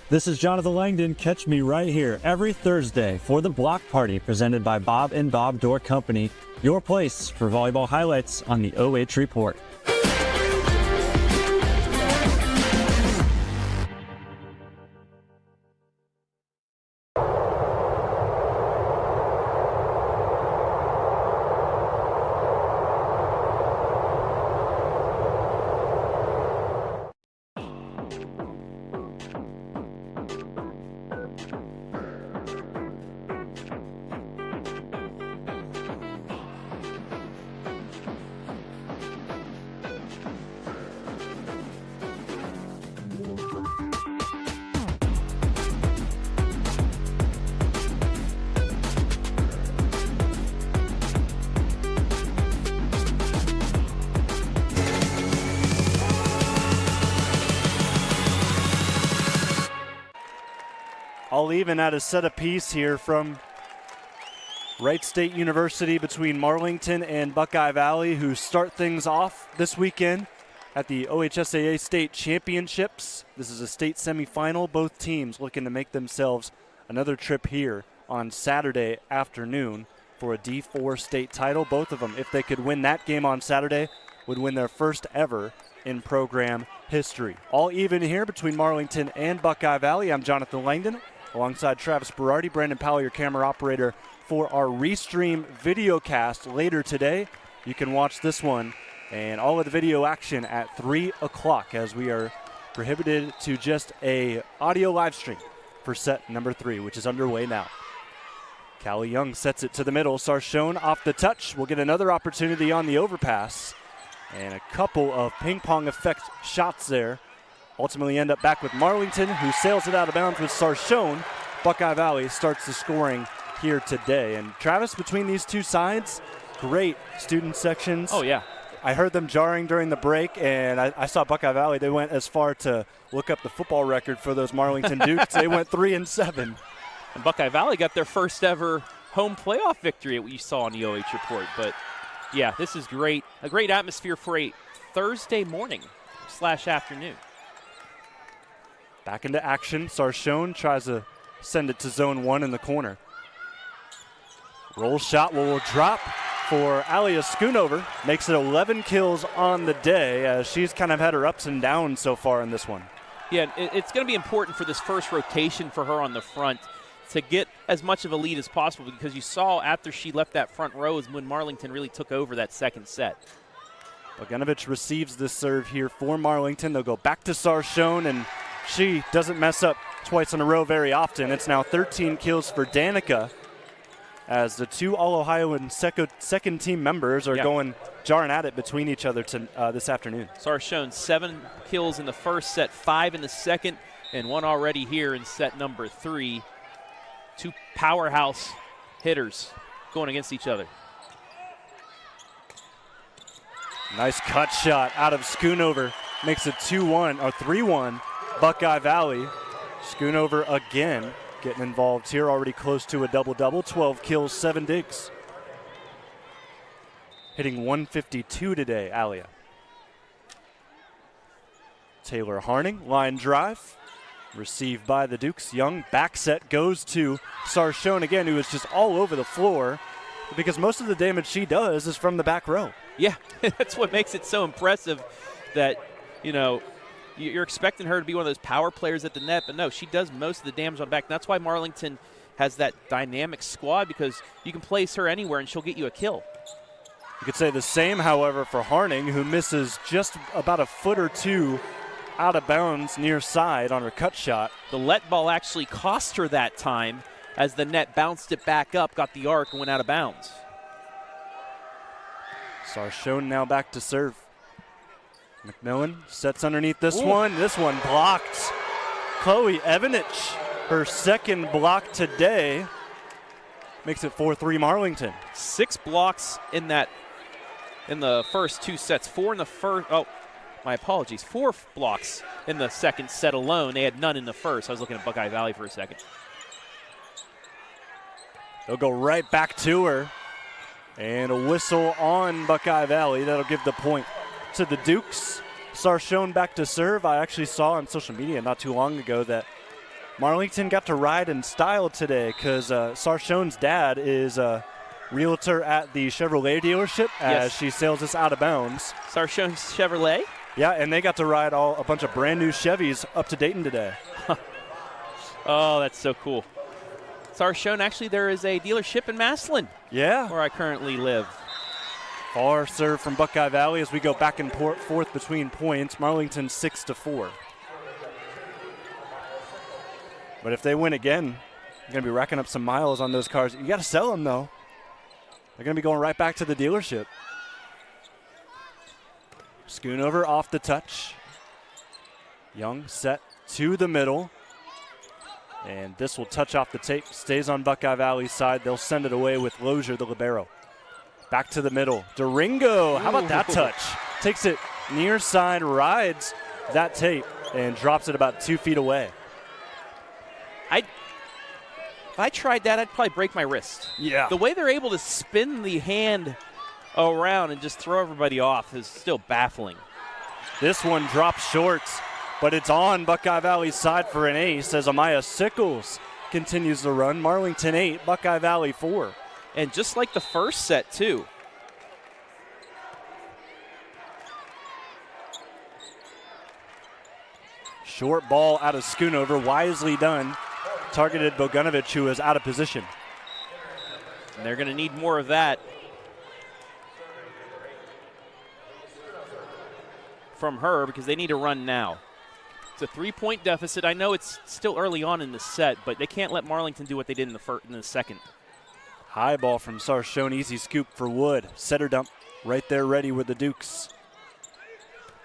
This is Jonathon Langdon. Catch me right here every Thursday for the Block Party presented by Bob and Bob Door Company, your place for volleyball highlights on the OH Report. All even at a set apiece here from Wright State University between Marlington and Buckeye Valley, who start things off this weekend at the OHSAA State Championships. This is a state semifinal. Both teams looking to make themselves another trip here on Saturday afternoon for a D4 state title. Both of them, if they could win that game on Saturday, would win their first ever in program history. All even here between Marlington and Buckeye Valley. I'm Jonathon Langdon, alongside Travis Berardi, Brandon Powell, your camera operator, for our Restream videocast later today. You can watch this one and all of the video action at 3 o'clock, as we are prohibited to just a audio live stream for set number 3, which is underway now. Callie Young sets it to the middle. Sarshone off the touch. We'll get another opportunity on the overpass. And a couple of ping pong effect shots there. Ultimately end up back with Marlington, who sails it out of bounds with Sarshone. Buckeye Valley starts the scoring here today. And Travis, between these two sides, great student sections. Oh, yeah. I heard them jarring during the break, and I saw Buckeye Valley. They went as far to look up the football record for those Marlington Dukes. They went 3-7. And Buckeye Valley got their first ever home playoff victory, what you saw on the OH Report. But, yeah, this is great. A great atmosphere for a Thursday morning / afternoon. Back into action. Sarshone tries to send it to zone 1 in the corner. Roll shot will drop for Alia Schoonover. Makes it 11 kills on the day, as she's kind of had her ups and downs so far in this one. Yeah, it's going to be important for this first rotation for her on the front to get as much of a lead as possible, because you saw after she left that front row is when Marlington really took over that second set. Bogdanovich receives this serve here for Marlington. They'll go back to Sarshone, and she doesn't mess up twice in a row very often. It's now 13 kills for Danica, as the two All-Ohioan second team members are going jarring at it between each other this afternoon. Sarshone 7 kills in the first set, 5 in the second, and 1 already here in set number 3. Two powerhouse hitters going against each other. Nice cut shot out of Schoonover. Makes it 2-1 or 3-1 Buckeye Valley. Schoonover again getting involved here, already close to a double-double. 12 kills, 7 digs. Hitting 152 today, Alia. Taylor Harning, line drive. Received by the Dukes. Young back set goes to Sarshone again, who is just all over the floor, because most of the damage she does is from the back row. Yeah, that's what makes it so impressive, that, you know, you're expecting her to be one of those power players at the net, but no, she does most of the damage on back. That's why Marlington has that dynamic squad, because you can place her anywhere and she'll get you a kill. You could say the same, however, for Harning, who misses just about a foot or two out of bounds near side on her cut shot. The let ball actually cost her that time, as the net bounced it back up, got the arc, and went out of bounds. Sarshone now back to serve. McMillan sets underneath this one. This one blocked. Chloe Evanich, her second block today, makes it 4-3 Marlington. 6 blocks in the first 2 sets. 4 in the first. Oh, my apologies. 4 blocks in the second set alone. They had none in the first. I was looking at Buckeye Valley for a second. They'll go right back to her. And a whistle on Buckeye Valley. That'll give the point to the Dukes. Sarshone back to serve. I actually saw on social media not too long ago that Marlington got to ride in style today because Sarshone's dad is a realtor at the Chevrolet dealership as she sails us out of bounds. Sarshone Chevrolet? Yeah, and they got to ride a bunch of brand new Chevys up to Dayton today. Oh, that's so cool. Sarshone, actually, there is a dealership in Massillon. Yeah. Where I currently live. Far serve from Buckeye Valley as we go back and forth between points. Marlington 6-4. But if they win again, you're going to be racking up some miles on those cars. You got to sell them, though. They're going to be going right back to the dealership. Schoonover off the touch. Young set to the middle. And this will touch off the tape. Stays on Buckeye Valley's side. They'll send it away with Lozier, the libero. Back to the middle. Duringo, how about that touch? Takes it near side, rides that tape, and drops it about 2 feet away. If I tried that, I'd probably break my wrist. Yeah. The way they're able to spin the hand around and just throw everybody off is still baffling. This one drops short, but it's on Buckeye Valley's side for an ace as Amaya Sickles continues the run. Marlington 8, Buckeye Valley 4. And just like the first set, too. Short ball out of Schoonover, wisely done. Targeted Bogdanovic, who is out of position. And they're going to need more of that from her because they need to run now. It's a 3-point deficit. I know it's still early on in the set, but they can't let Marlington do what they did in the second. High ball from Sarshone, easy scoop for Wood. Setter dump right there ready with the Dukes.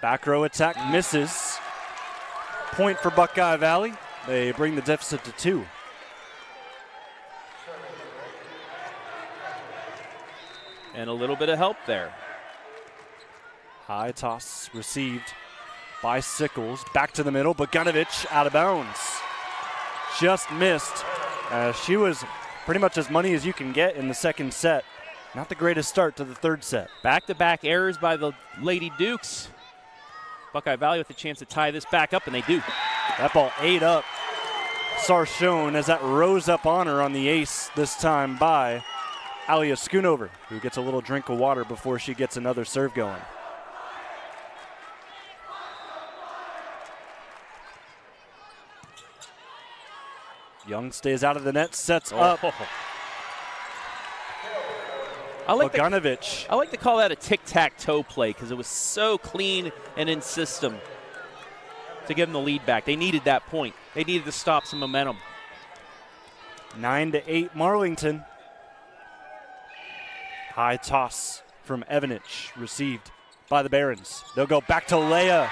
Back row attack misses. Point for Buckeye Valley. They bring the deficit to 2. And a little bit of help there. High toss received by Sickles. Back to the middle. Bogdanovic out of bounds. Just missed. She was pretty much as money as you can get in the second set. Not the greatest start to the third set. Back-to-back errors by the Lady Dukes. Buckeye Valley with a chance to tie this back up, and they do. That ball ate up Sarshone as that rose up on her on the ace, this time by Alia Schoonover, who gets a little drink of water before she gets another serve going. Young stays out of the net, sets up. I like to call that a tic-tac-toe play because it was so clean and in system to give them the lead back. They needed that point. They needed to stop some momentum. 9-8 Marlington. High toss from Evanich, received by the Barons. They'll go back to Leah.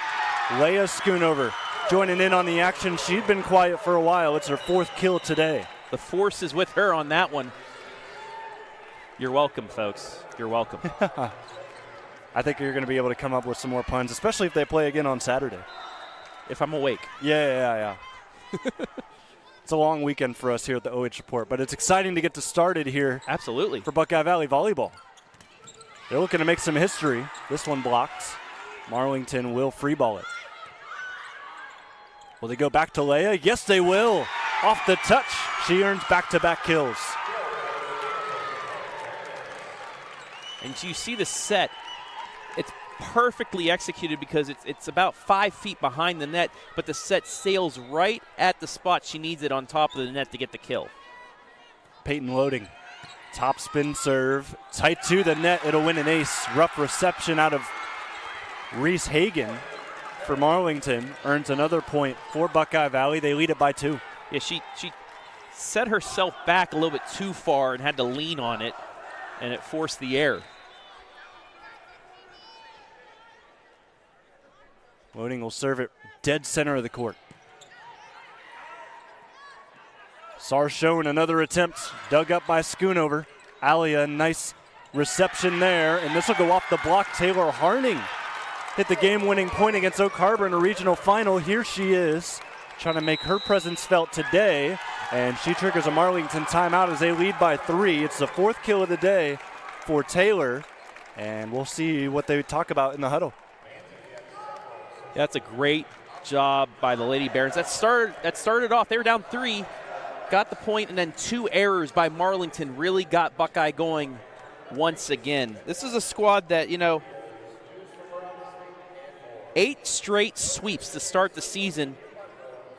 Leah Schoonover joining in on the action. She'd been quiet for a while. It's her 4th kill today. The force is with her on that one. You're welcome, folks. You're welcome. I think you're going to be able to come up with some more puns, especially if they play again on Saturday. If I'm awake. Yeah. It's a long weekend for us here at the OH Report, but it's exciting to get started here. Absolutely. For Buckeye Valley Volleyball. They're looking to make some history. This one blocked. Marlington will free ball it. Will they go back to Leah? Yes, they will. Off the touch. She earns back-to-back kills. And you see the set. It's perfectly executed because it's about 5 feet behind the net, but the set sails right at the spot she needs it on top of the net to get the kill. Peyton loading. Top spin serve. Tight to the net. It'll win an ace. Rough reception out of Reese Hagan for Marlington. Earns another point for Buckeye Valley. They lead it by 2. Yeah, she set herself back a little bit too far and had to lean on it, and it forced the error. Loading will serve it dead center of the court. Sarshone, another attempt, dug up by Schoonover. Alia, nice reception there, and this will go off the block. Taylor Harning hit the game-winning point against Oak Harbor in a regional final. Here she is, trying to make her presence felt today, and she triggers a Marlington timeout as they lead by 3. It's the 4th kill of the day for Taylor, and we'll see what they talk about in the huddle. That's a great job by the Lady Barons. That started off, they were down 3, got the point, and then 2 errors by Marlington really got Buckeye going once again. This is a squad that, 8 straight sweeps to start the season,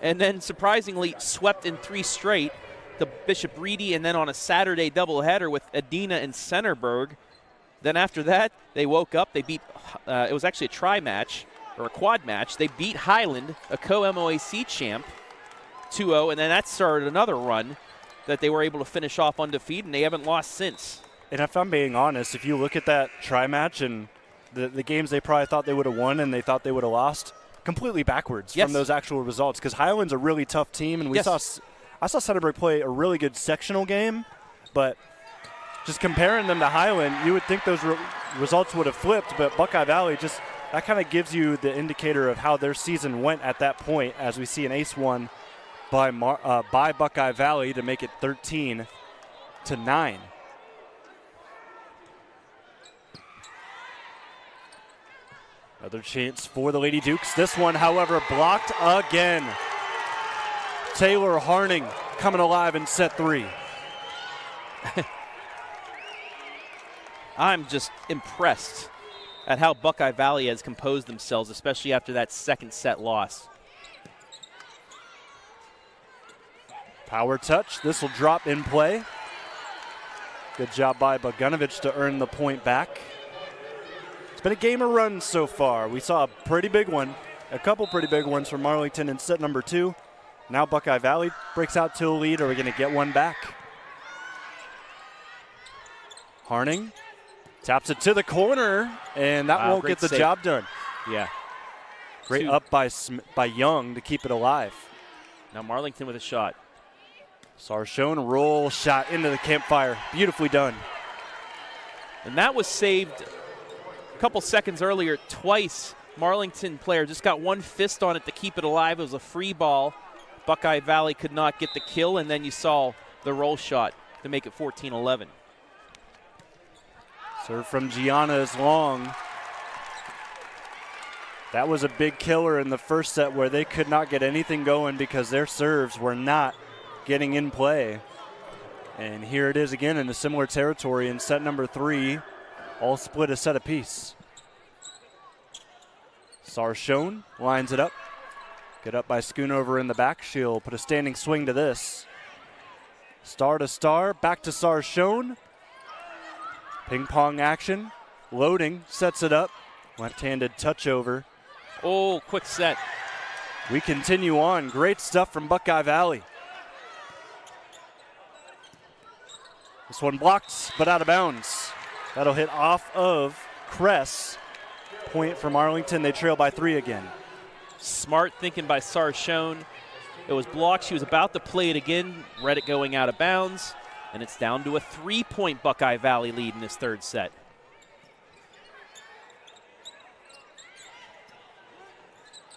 and then surprisingly swept in 3 straight. The Bishop Reedy, and then on a Saturday doubleheader with Adina and Centerburg. Then after that, they woke up. They beat, it was actually a tri-match, or a quad match. They beat Highland, a co-MOAC champ, 2-0, and then that started another run that they were able to finish off undefeated, and they haven't lost since. And if I'm being honest, if you look at that tri-match and the games they probably thought they would have won and they thought they would have lost, completely backwards from those actual results, because Highland's a really tough team, and I saw Centerburg play a really good sectional game, but just comparing them to Highland, you would think those results would have flipped, but Buckeye Valley that kind of gives you the indicator of how their season went at that point, as we see an ace won by Buckeye Valley to make it 13-9. Another chance for the Lady Dukes. This one, however, blocked again. Taylor Harning coming alive in set 3. I'm just impressed at how Buckeye Valley has composed themselves, especially after that second set loss. Power touch. This will drop in play. Good job by Bogdanovich to earn the point back. It's been a game of runs so far. We saw a pretty big one, a couple pretty big ones from Marlington in set number 2. Now Buckeye Valley breaks out to a lead. Are we going to get one back? Harning taps it to the corner, and that won't get the job done. Yeah. Great up by Young to keep it alive. Now Marlington with a shot. Sarshone roll shot into the campfire. Beautifully done. And that was saved a couple seconds earlier. Twice, Marlington player just got one fist on it to keep it alive. It was a free ball. Buckeye Valley could not get the kill, and then you saw the roll shot to make it 14-11. Serve from Gianna is long. That was a big killer in the first set where they could not get anything going because their serves were not getting in play. And here it is again in a similar territory in set number 3, all split a set apiece. Sarshone lines it up. Get up by Schoonover in the back. She'll put a standing swing to this. Star to star, back to Sarshone. Ping pong action. Loading, sets it up. Left-handed touch over. Oh, quick set. We continue on. Great stuff from Buckeye Valley. This one blocked, but out of bounds. That'll hit off of Kress. Point for Marlington. They trail by 3 again. Smart thinking by Sarshone. It was blocked. She was about to play it again. Read it going out of bounds. And it's down to a 3-point Buckeye Valley lead in this third set.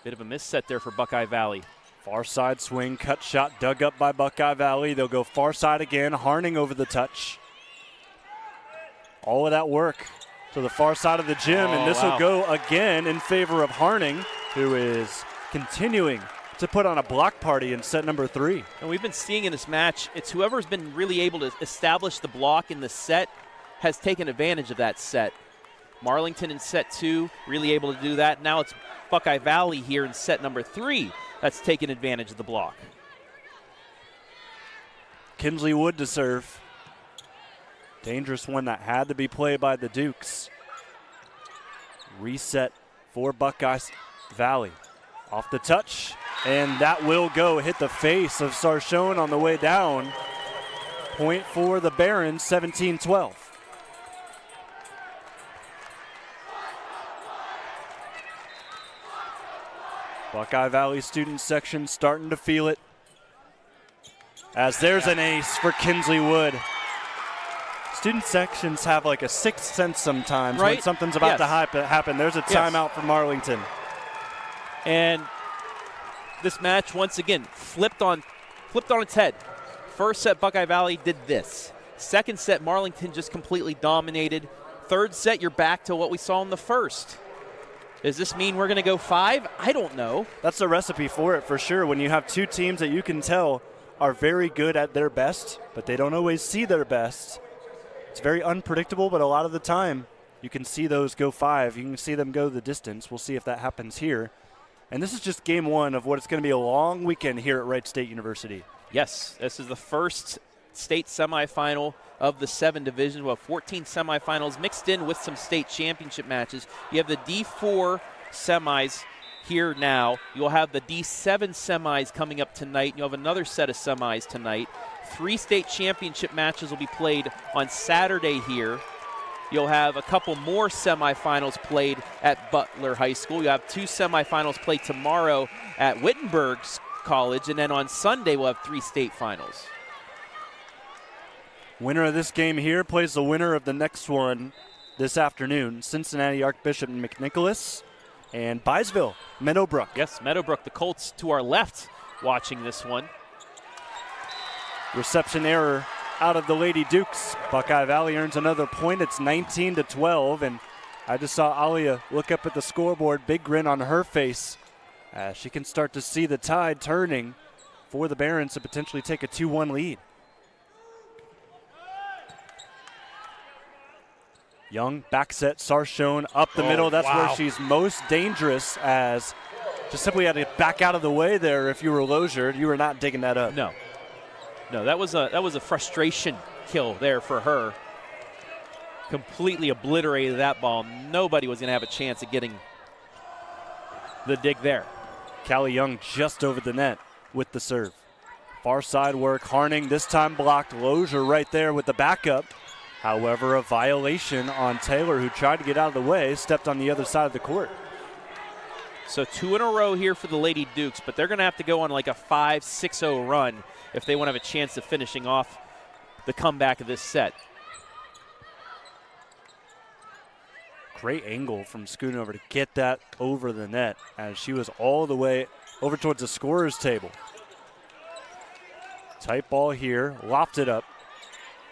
Bit of a miss set there for Buckeye Valley. Far side swing, cut shot dug up by Buckeye Valley. They'll go far side again. Harning over the touch. All of that work to the far side of the gym, and this will go again in favor of Harning, who is continuing to put on a block party in set number 3. And we've been seeing in this match, it's whoever's been really able to establish the block in the set has taken advantage of that set. Marlington in set 2, really able to do that. Now it's Buckeye Valley here in set number 3 that's taken advantage of the block. Kinsley Wood to serve. Dangerous one that had to be played by the Dukes. Reset for Buckeye Valley. Off the touch, and that will go hit the face of Sarshone on the way down. Point for the Barons, 17-12. Buckeye Valley student section starting to feel it. As there's an ace for Kinsley Wood. Student sections have like a sixth sense sometimes when something's about to happen. There's a timeout for Marlington. And this match, once again, flipped on its head. First set, Buckeye Valley did this. Second set, Marlington just completely dominated. Third set, you're back to what we saw in the first. Does this mean we're going to go 5? I don't know. That's the recipe for it, for sure. When you have two teams that you can tell are very good at their best, but they don't always see their best. It's very unpredictable, but a lot of the time you can see those go 5. You can see them go the distance. We'll see if that happens here. And this is just game 1 of what it's going to be a long weekend here at Wright State University. Yes, this is the first state semifinal of the 7 divisions. Well, 14 semifinals mixed in with some state championship matches. You have the D4 semis here now. You'll have the D7 semis coming up tonight. You'll have another set of semis tonight. 3 state championship matches will be played on Saturday here. You'll have a couple more semifinals played at Butler High School. You have 2 semifinals played tomorrow at Wittenberg College, and then on Sunday we'll have 3 state finals. Winner of this game here plays the winner of the next one this afternoon. Cincinnati Archbishop McNicholas and Byesville Meadowbrook. Yes, Meadowbrook, the Colts to our left watching this one. Reception error out of the Lady Dukes. Buckeye Valley earns another point. It's 19-12, and I just saw Alia look up at the scoreboard, big grin on her face. She can start to see the tide turning for the Barons to potentially take a 2-1 lead. Young, back set, Sarshone up the middle. That's where she's most dangerous, as just simply had to back out of the way there. If you were Lozier, you were not digging that up. No, that was a frustration kill there for her. Completely obliterated that ball. Nobody was going to have a chance at getting the dig there. Callie Young just over the net with the serve. Far side work. Harning this time blocked. Lozier right there with the backup. However, a violation on Taylor, who tried to get out of the way, stepped on the other side of the court. So 2 in a row here for the Lady Dukes, but they're going to have to go on like a 5-6-0 run if they want to have a chance of finishing off the comeback of this set. Great angle from Schoonover to get that over the net, as she was all the way over towards the scorer's table. Tight ball here, lofted up.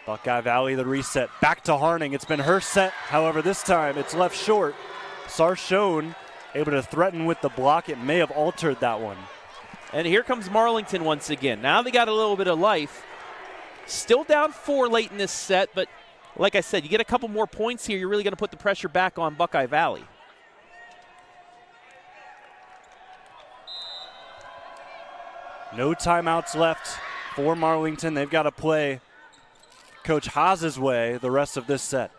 Buckeye Valley, the reset, back to Harning. It's been her set, however, this time it's left short. Sarshone able to threaten with the block. It may have altered that one. And here comes Marlington once again. Now they got a little bit of life. Still down 4 late in this set, but like I said, you get a couple more points here, you're really going to put the pressure back on Buckeye Valley. No timeouts left for Marlington. They've got to play Coach Haas's way the rest of this set.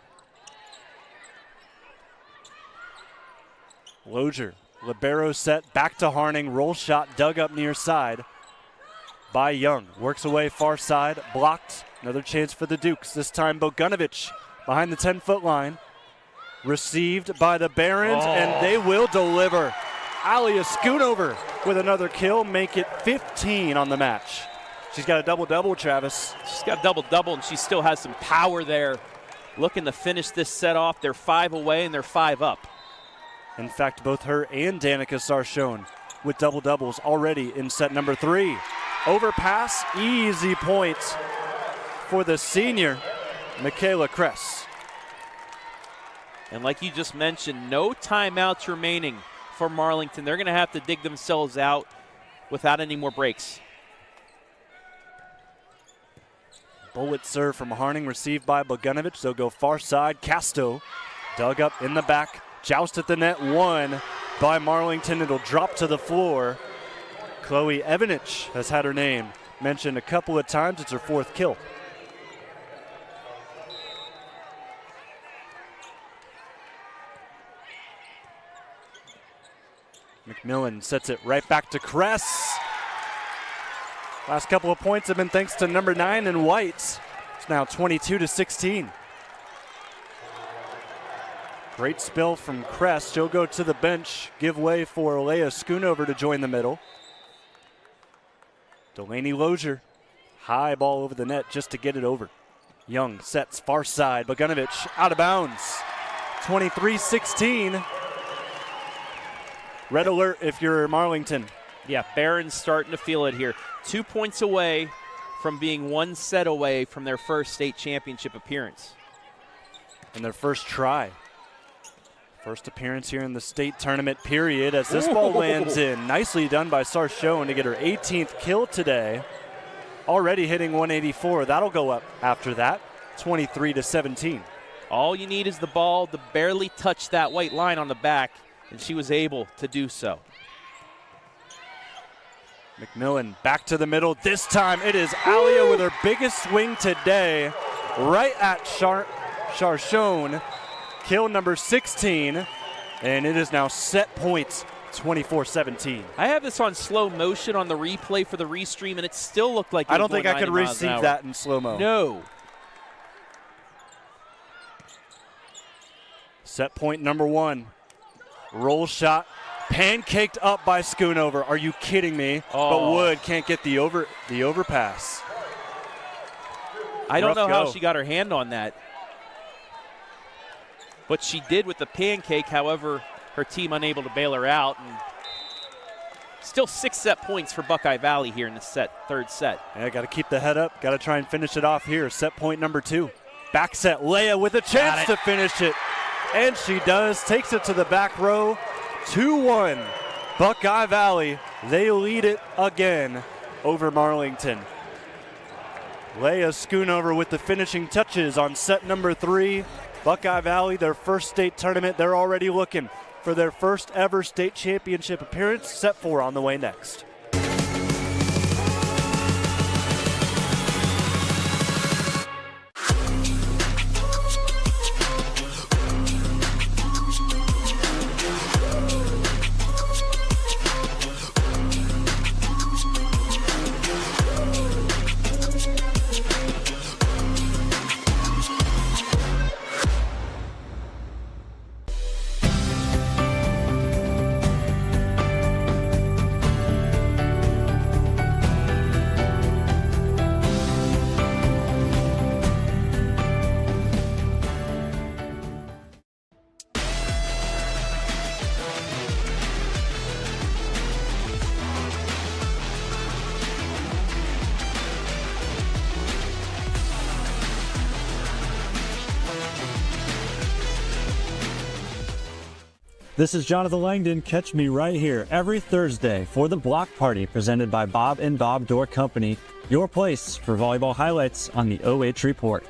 Lozier, libero set, back to Harning, roll shot dug up near side by Young. Works away far side, blocked. Another chance for the Dukes. This time Bogdanovich behind the 10-foot line. Received by the Barons, and they will deliver. Alia Schoonover with another kill, make it 15 on the match. She's got a double-double, Travis. She's got a double-double, and she still has some power there. Looking to finish this set off. They're 5 away, and they're 5 up. In fact, both her and Danica Sarshone with double-doubles already in set number 3. Overpass, easy points for the senior, Michaela Kress. And like you just mentioned, no timeouts remaining for Marlington. They're going to have to dig themselves out without any more breaks. Bullet serve from Harning, received by Bogdanovich. They'll go far side. Casto dug up in the back. Joust at the net, won by Marlington. It'll drop to the floor. Chloe Evanich has had her name mentioned a couple of times. It's her 4th kill. McMillan sets it right back to Kress. Last couple of points have been thanks to number 9 in white. It's now 22-16. Great spill from Kress. She'll go to the bench, give way for Alia Schoonover to join the middle. Delaney Lozier, high ball over the net just to get it over. Young sets far side. Bogdanovich out of bounds. 23-16. Red alert if you're Marlington. Yeah, Barron's starting to feel it here. 2 points away from being 1 set away from their first state championship appearance. And their first try First appearance here in the state tournament period as this ball lands in. Nicely done by Sarchone to get her 18th kill today. Already hitting 184. That'll go up after that, 23-17. All you need is the ball to barely touch that white line on the back, and she was able to do so. McMillan back to the middle. This time it is Alia with her biggest swing today, right at Sarchone. Kill number 16, and it is now set points, 24-17. I have this on slow motion on the replay for the restream, and it still looked like it I was don't think going I could 90 miles an receive hour. that in slow-mo. No. Set point number 1. Roll shot, pancaked up by Schoonover. Are you kidding me? Oh. But Wood can't get the overpass. I don't know Rough how go. she got her hand on that. But she did with the pancake. However, her team unable to bail her out. And still 6 set points for Buckeye Valley here in the third set. Yeah, got to keep the head up. Got to try and finish it off here. Set point number 2. Back set, Leia with a chance to finish it. And she does. Takes it to the back row. 2-1. Buckeye Valley. They lead it again over Marlington. Leia Schoonover with the finishing touches on set number 3. Buckeye Valley, their first state tournament. They're already looking for their first ever state championship appearance. Set 4 on the way next. This is Jonathon Langdon. Catch me right here every Thursday for the Block Party presented by Bob and Bob Door Company. Your place for volleyball highlights on the OH Report.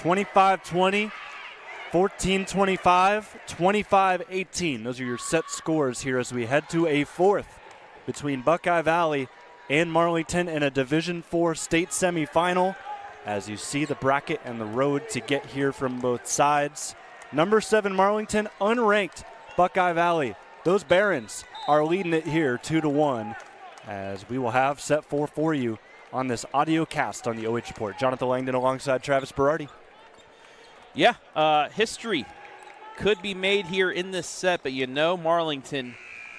(25-20), 14-25, 25-18. Those are your set scores here as we head to a fourth between Buckeye Valley and Marlington in a Division IV state semifinal. As you see the bracket and the road to get here from both sides. Number 7 Marlington, unranked Buckeye Valley. Those Barons are leading it here 2-1 as we will have set 4 for you on this audio cast on the OH Report. Jonathon Langdon alongside Travis Berardi. Yeah, history could be made here in this set, but you know Marlington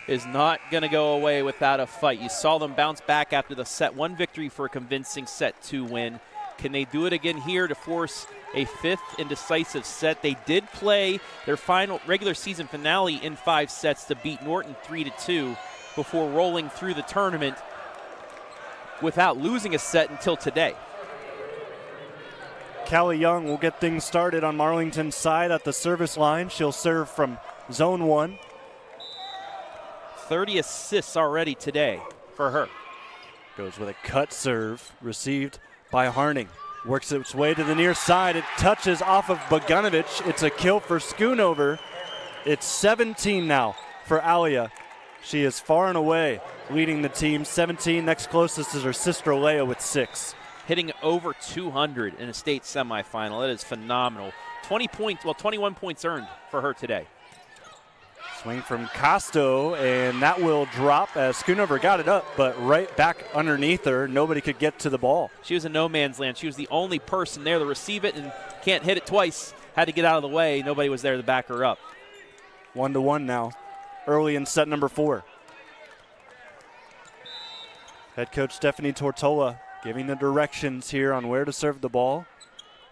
is not going to go away without a fight. You saw them bounce back after the set 1 victory for a convincing set 2 win. Can they do it again here to force a 5th and decisive set? They did play their final regular season finale in 5 sets to beat Norton 3-2 before rolling through the tournament without losing a set until today. Callie Young will get things started on Marlington's side at the service line. She'll serve from zone 1. 30 assists already today for her. Goes with a cut serve received by Harning. Works its way to the near side. It touches off of Bogdanovic. It's a kill for Schoonover. It's 17 now for Alia. She is far and away leading the team. 17. Next closest is her sister Leah with 6. Hitting over 200 in a state semifinal. That is phenomenal. 21 points earned for her today. Swing from Costo, and that will drop as Schoonover got it up, but right back underneath her. Nobody could get to the ball. She was in no man's land. She was the only person there to receive it and can't hit it twice. Had to get out of the way. Nobody was there to back her up. 1-1 now, early in set number 4. Head coach Stephanie Tortola giving the directions here on where to serve the ball.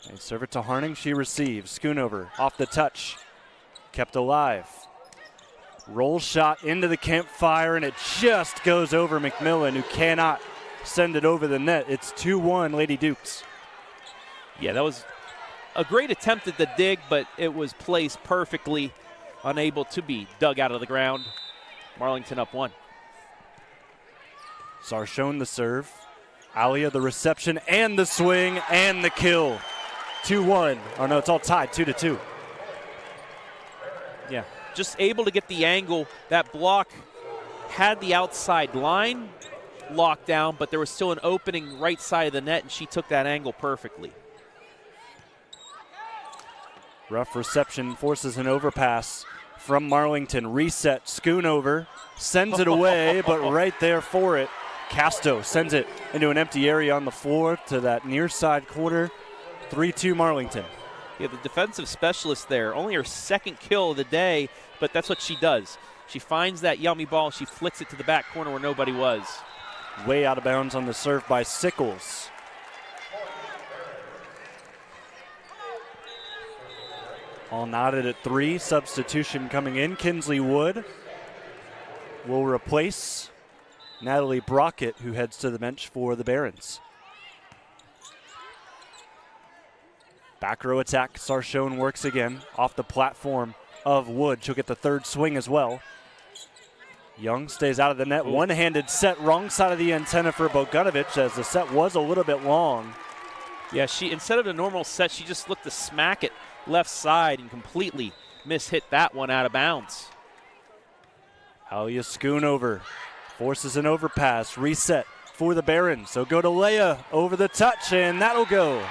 They serve it to Harning. She receives. Schoonover off the touch. Kept alive. Roll shot into the campfire, and it just goes over McMillan, who cannot send it over the net. It's 2-1 Lady Dukes. Yeah, that was a great attempt at the dig, but it was placed perfectly, unable to be dug out of the ground. Marlington up 1. Sarshone the serve. Alia the reception and the swing and the kill. 2-1. Oh, no, it's all tied, 2-2. Yeah, just able to get the angle. That block had the outside line locked down, but there was still an opening right side of the net, and she took that angle perfectly. Rough reception forces an overpass from Marlington. Reset, Schoonover sends it away, but right there for it. Casto sends it into an empty area on the floor to that near side corner. 3-2 Marlington. Yeah, the defensive specialist there, only her second kill of the day, but that's what she does. She finds that yummy ball, she flicks it to the back corner where nobody was. Way out of bounds on the serve by Sickles. All knotted at 3, substitution coming in. Kinsley Wood will replace Natalie Brockett, who heads to the bench for the Barons. Back row attack, Sarshone works again off the platform of Wood. She'll get the third swing as well. Young stays out of the net. One-handed set, wrong side of the antenna for Bogdanovic as the set was a little bit long. Yeah, she instead of the normal set, she just looked to smack it left side and completely mishit that one out of bounds. Alia Schoonover forces an overpass, reset for the Barons. So go to Leah over the touch, and that'll go.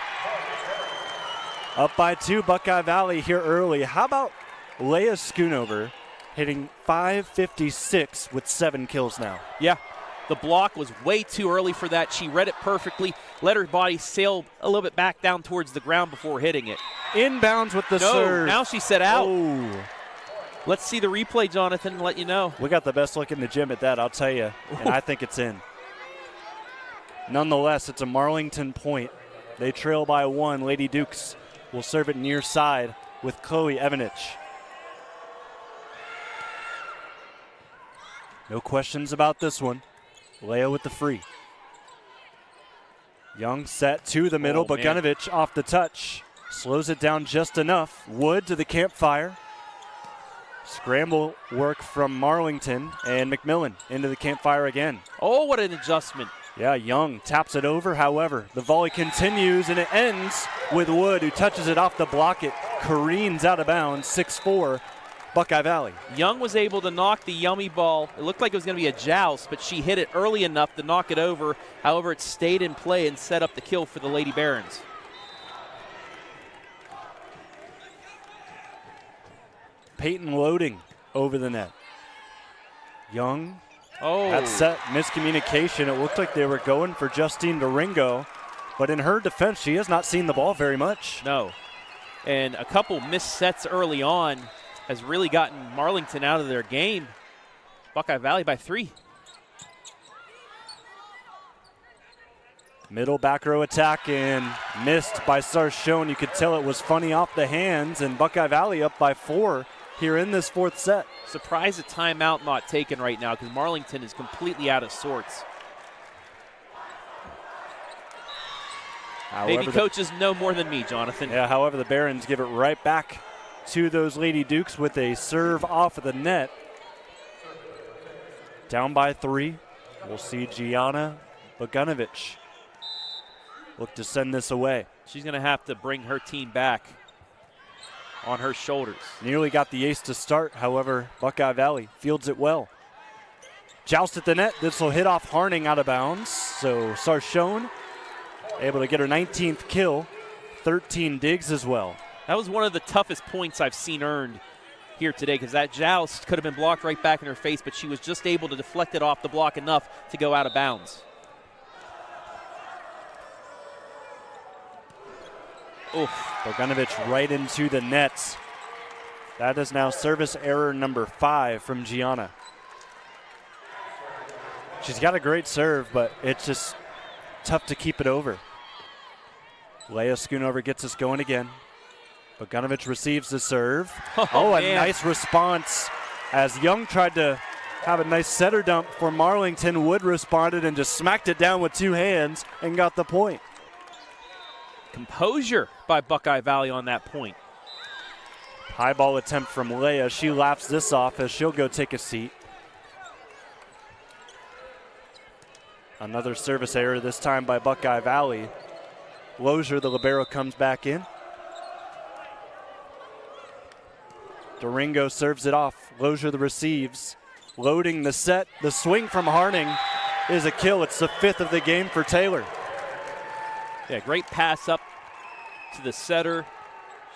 Up by 2, Buckeye Valley here early. How about Leah Schoonover hitting .556 with 7 kills now? Yeah, the block was way too early for that. She read it perfectly, let her body sail a little bit back down towards the ground before hitting it. Inbounds with the serve. Now she set out. Oh. Let's see the replay, Jonathan, and let you know. We got the best look in the gym at that, I'll tell you, and I think it's in. Nonetheless, it's a Marlington point. They trail by 1. Lady Dukes will serve it near side with Chloe Evanich. No questions about this one. Leah with the free. Young set to the middle. Bogdanovic off the touch. Slows it down just enough. Wood to the campfire. Scramble work from Marlington, and McMillan into the campfire again. Oh, what an adjustment. Yeah, Young taps it over. However, the volley continues, and it ends with Wood, who touches it off the block. It careens out of bounds, 6-4, Buckeye Valley. Young was able to knock the yummy ball. It looked like it was going to be a joust, but she hit it early enough to knock it over. However, it stayed in play and set up the kill for the Lady Barons. Peyton loading over the net. Young. Oh. That set miscommunication. It looked like they were going for Justine Doringo, but in her defense, she has not seen the ball very much. No. And a couple missed sets early on has really gotten Marlington out of their game. Buckeye Valley by 3. Middle back row attack and missed by Sarshone. You could tell it was funny off the hands, and Buckeye Valley up by 4 here in this 4th set. Surprised a timeout not taken right now because Marlington is completely out of sorts. However, maybe coaches know more than me, Jonathan. Yeah, however, the Barons give it right back to those Lady Dukes with a serve off of the net. Down by 3. We'll see Gianna Bogdanovic look to send this away. She's going to have to bring her team back on her shoulders. Nearly got the ace to start, however, Buckeye Valley fields it well. Joust at the net. This will hit off Harning out of bounds. So Sarshone able to get her 19th kill, 13 digs as well. That was one of the toughest points I've seen earned here today, because that joust could have been blocked right back in her face, but she was just able to deflect it off the block enough to go out of bounds. Oof. Bogdanovich right into the net. That is now service error number 5 from Gianna. She's got a great serve, but it's just tough to keep it over. Alia Schoonover gets us going again. Bogdanovich receives the serve. A nice response as Young tried to have a nice setter dump for Marlington. Wood responded and just smacked it down with 2 hands and got the point. Composure by Buckeye Valley on that point. High ball attempt from Leia. She laughs this off as she'll go take a seat. Another service error, this time by Buckeye Valley. Lozier, the libero, comes back in. Doringo serves it off. Lozier the receives. Loading the set. The swing from Harning is a kill. It's the 5th of the game for Taylor. Yeah, great pass up to the setter.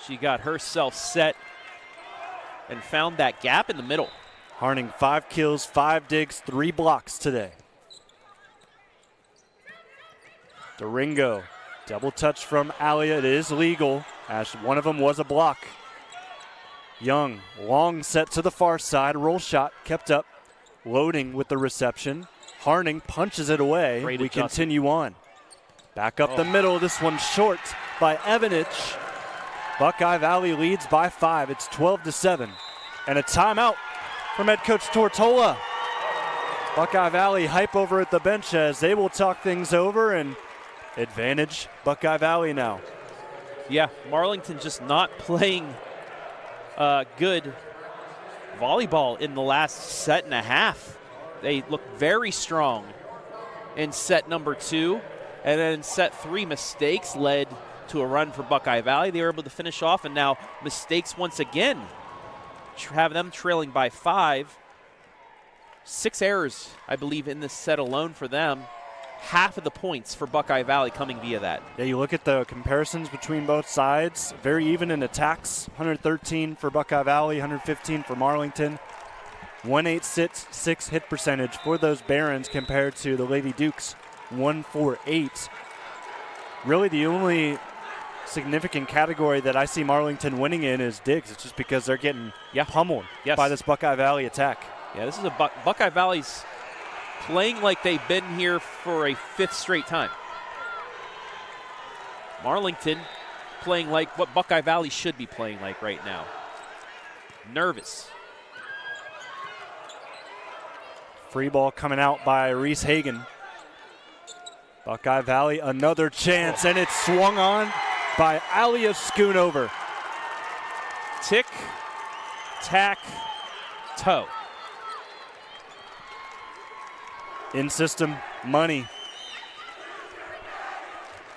She got herself set and found that gap in the middle. Harning 5 kills, 5 digs, 3 blocks today. Doringo, double touch from Alia. It is legal, as one of them was a block. Young, long set to the far side. Roll shot kept up. Loading with the reception. Harning punches it away. Great we adjustment. Continue on. Back up the middle. This one short by Evanich. Buckeye Valley leads by 5. It's 12-7. And a timeout from head coach Tortola. Buckeye Valley hype over at the bench as they will talk things over, and advantage Buckeye Valley now. Yeah, Marlington just not playing good volleyball in the last set and a half. They look very strong in set number 2. And then set 3, mistakes led to a run for Buckeye Valley. They were able to finish off, and now mistakes once again have them trailing by 5. 6 errors, I believe, in this set alone for them. Half of the points for Buckeye Valley coming via that. Yeah, you look at the comparisons between both sides. Very even in attacks. 113 for Buckeye Valley, 115 for Marlington. 1.86 hit percentage for those Barons compared to the Lady Dukes. 148. Really the only significant category that I see Marlington winning in is digs. It's just because they're getting pummeled by this Buckeye Valley attack. Yeah, this is a Buckeye Valley's playing like they've been here for a 5th straight time. Marlington playing like what Buckeye Valley should be playing like right now. Nervous. Free ball coming out by Reese Hagan. Buckeye Valley, another chance, and it's swung on by Alia Schoonover. Tick, tack, toe. In system, money.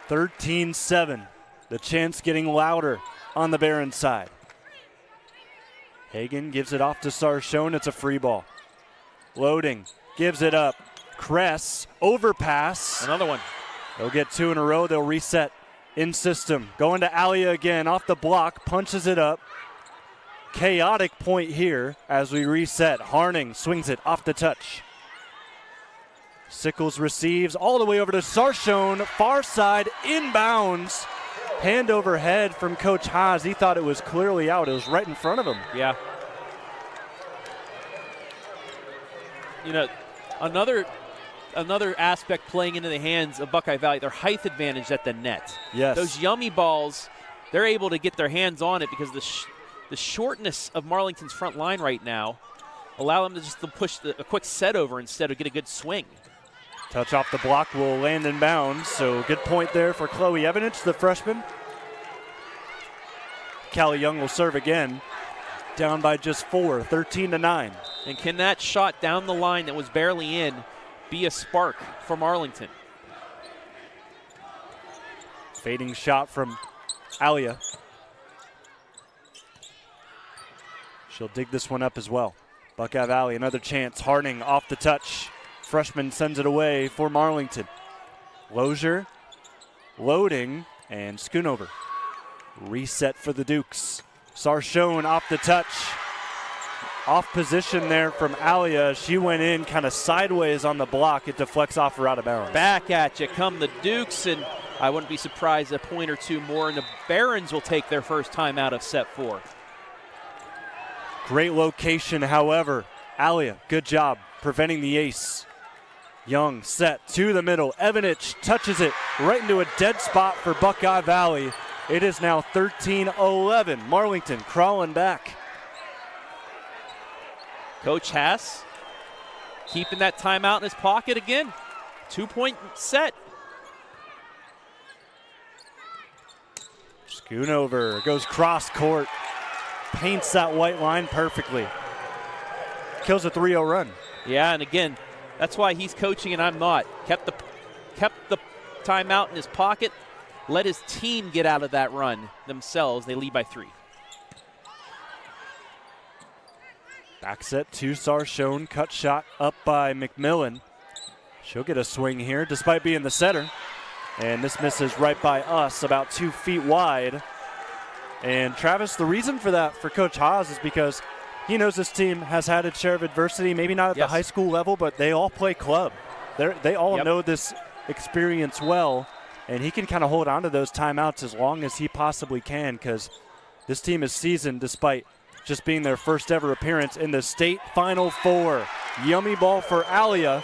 13-7. The chance getting louder on the Barons side. Hagan gives it off to Sarshone. It's a free ball. Loading, gives it up. Kress, overpass. Another one. They'll get 2 in a row. They'll reset in system. Going to Alia again, off the block, punches it up. Chaotic point here as we reset. Harning swings it off the touch. Sickles receives all the way over to Sarshone, far side, inbounds. Hand over head from Coach Haas. He thought it was clearly out. It was right in front of him. Yeah. You know, another aspect playing into the hands of Buckeye Valley, their height advantage at the net. Yes. Those yummy balls, they're able to get their hands on it because the shortness of Marlington's front line right now allow them to just push a quick set over instead of get a good swing. Touch off the block will land in bounds, so good point there for Chloe Evanich, the freshman. Callie Young will serve again, down by just 4, 13-9. And can that shot down the line that was barely in be a spark for Marlington? Fading shot from Alia. She'll dig this one up as well. Buckeye Valley, another chance. Harding off the touch. Freshman sends it away for Marlington. Lozier loading, and Schoonover. Reset for the Dukes. Sarshone off the touch. Off position there from Alia. She went in kind of sideways on the block. It deflects off her out of bounds. Back at you come the Dukes, and I wouldn't be surprised a point or two more, and the Barons will take their first time out of set 4. Great location, however. Alia, good job preventing the ace. Young set to the middle. Evanich touches it right into a dead spot for Buckeye Valley. It is now 13-11. Marlington crawling back. Coach Haas keeping that timeout in his pocket again. 2-point set. Schoonover goes cross court. Paints that white line perfectly. Kills a 3-0 run. Yeah, and again, that's why he's coaching and I'm not. Kept the timeout in his pocket. Let his team get out of that run themselves. They lead by 3. Back set to Sarshone. Cut shot up by McMillan. She'll get a swing here despite being the setter. And this misses right by us, about 2 feet wide. And Travis, the reason for that for Coach Haas is because he knows this team has had its share of adversity, maybe not at the high school level, but they all play club. They all know this experience well, and he can kind of hold on to those timeouts as long as he possibly can, because this team is seasoned despite just being their first ever appearance in the state Final Four. Yummy ball for Alia.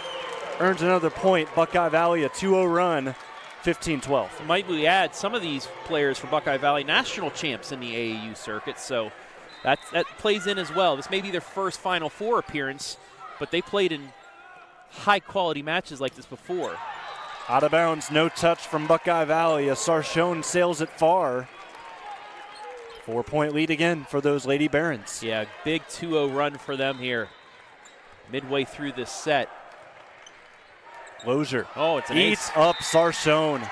Earns another point. Buckeye Valley a 2-0 run. 15-12. Might we add some of these players for Buckeye Valley national champs in the AAU circuit, so that plays in as well. This may be their first Final Four appearance, but they played in high-quality matches like this before. Out of bounds, no touch from Buckeye Valley as Sarshone sails it far. 4-point lead again for those Lady Barons. Yeah, big 2-0 run for them here midway through this set. Lozier it's an eats ace. up Sarshone.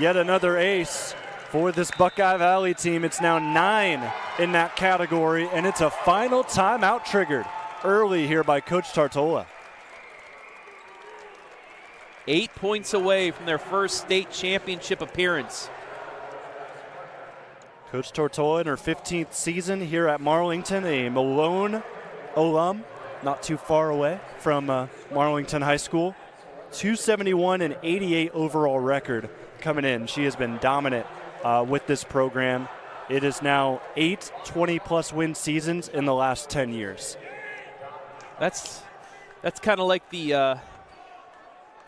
Yet another ace for this Buckeye Valley team. It's now 9 in that category, and it's a final timeout triggered early here by Coach Tartola. 8 points away from their first state championship appearance. Coach Tortola in her 15th season here at Marlington, a Malone alum, not too far away from Marlington High School. 271 and 88 overall record coming in. She has been dominant with this program. It is now 8 20-plus win seasons in the last 10 years. That's kind of like the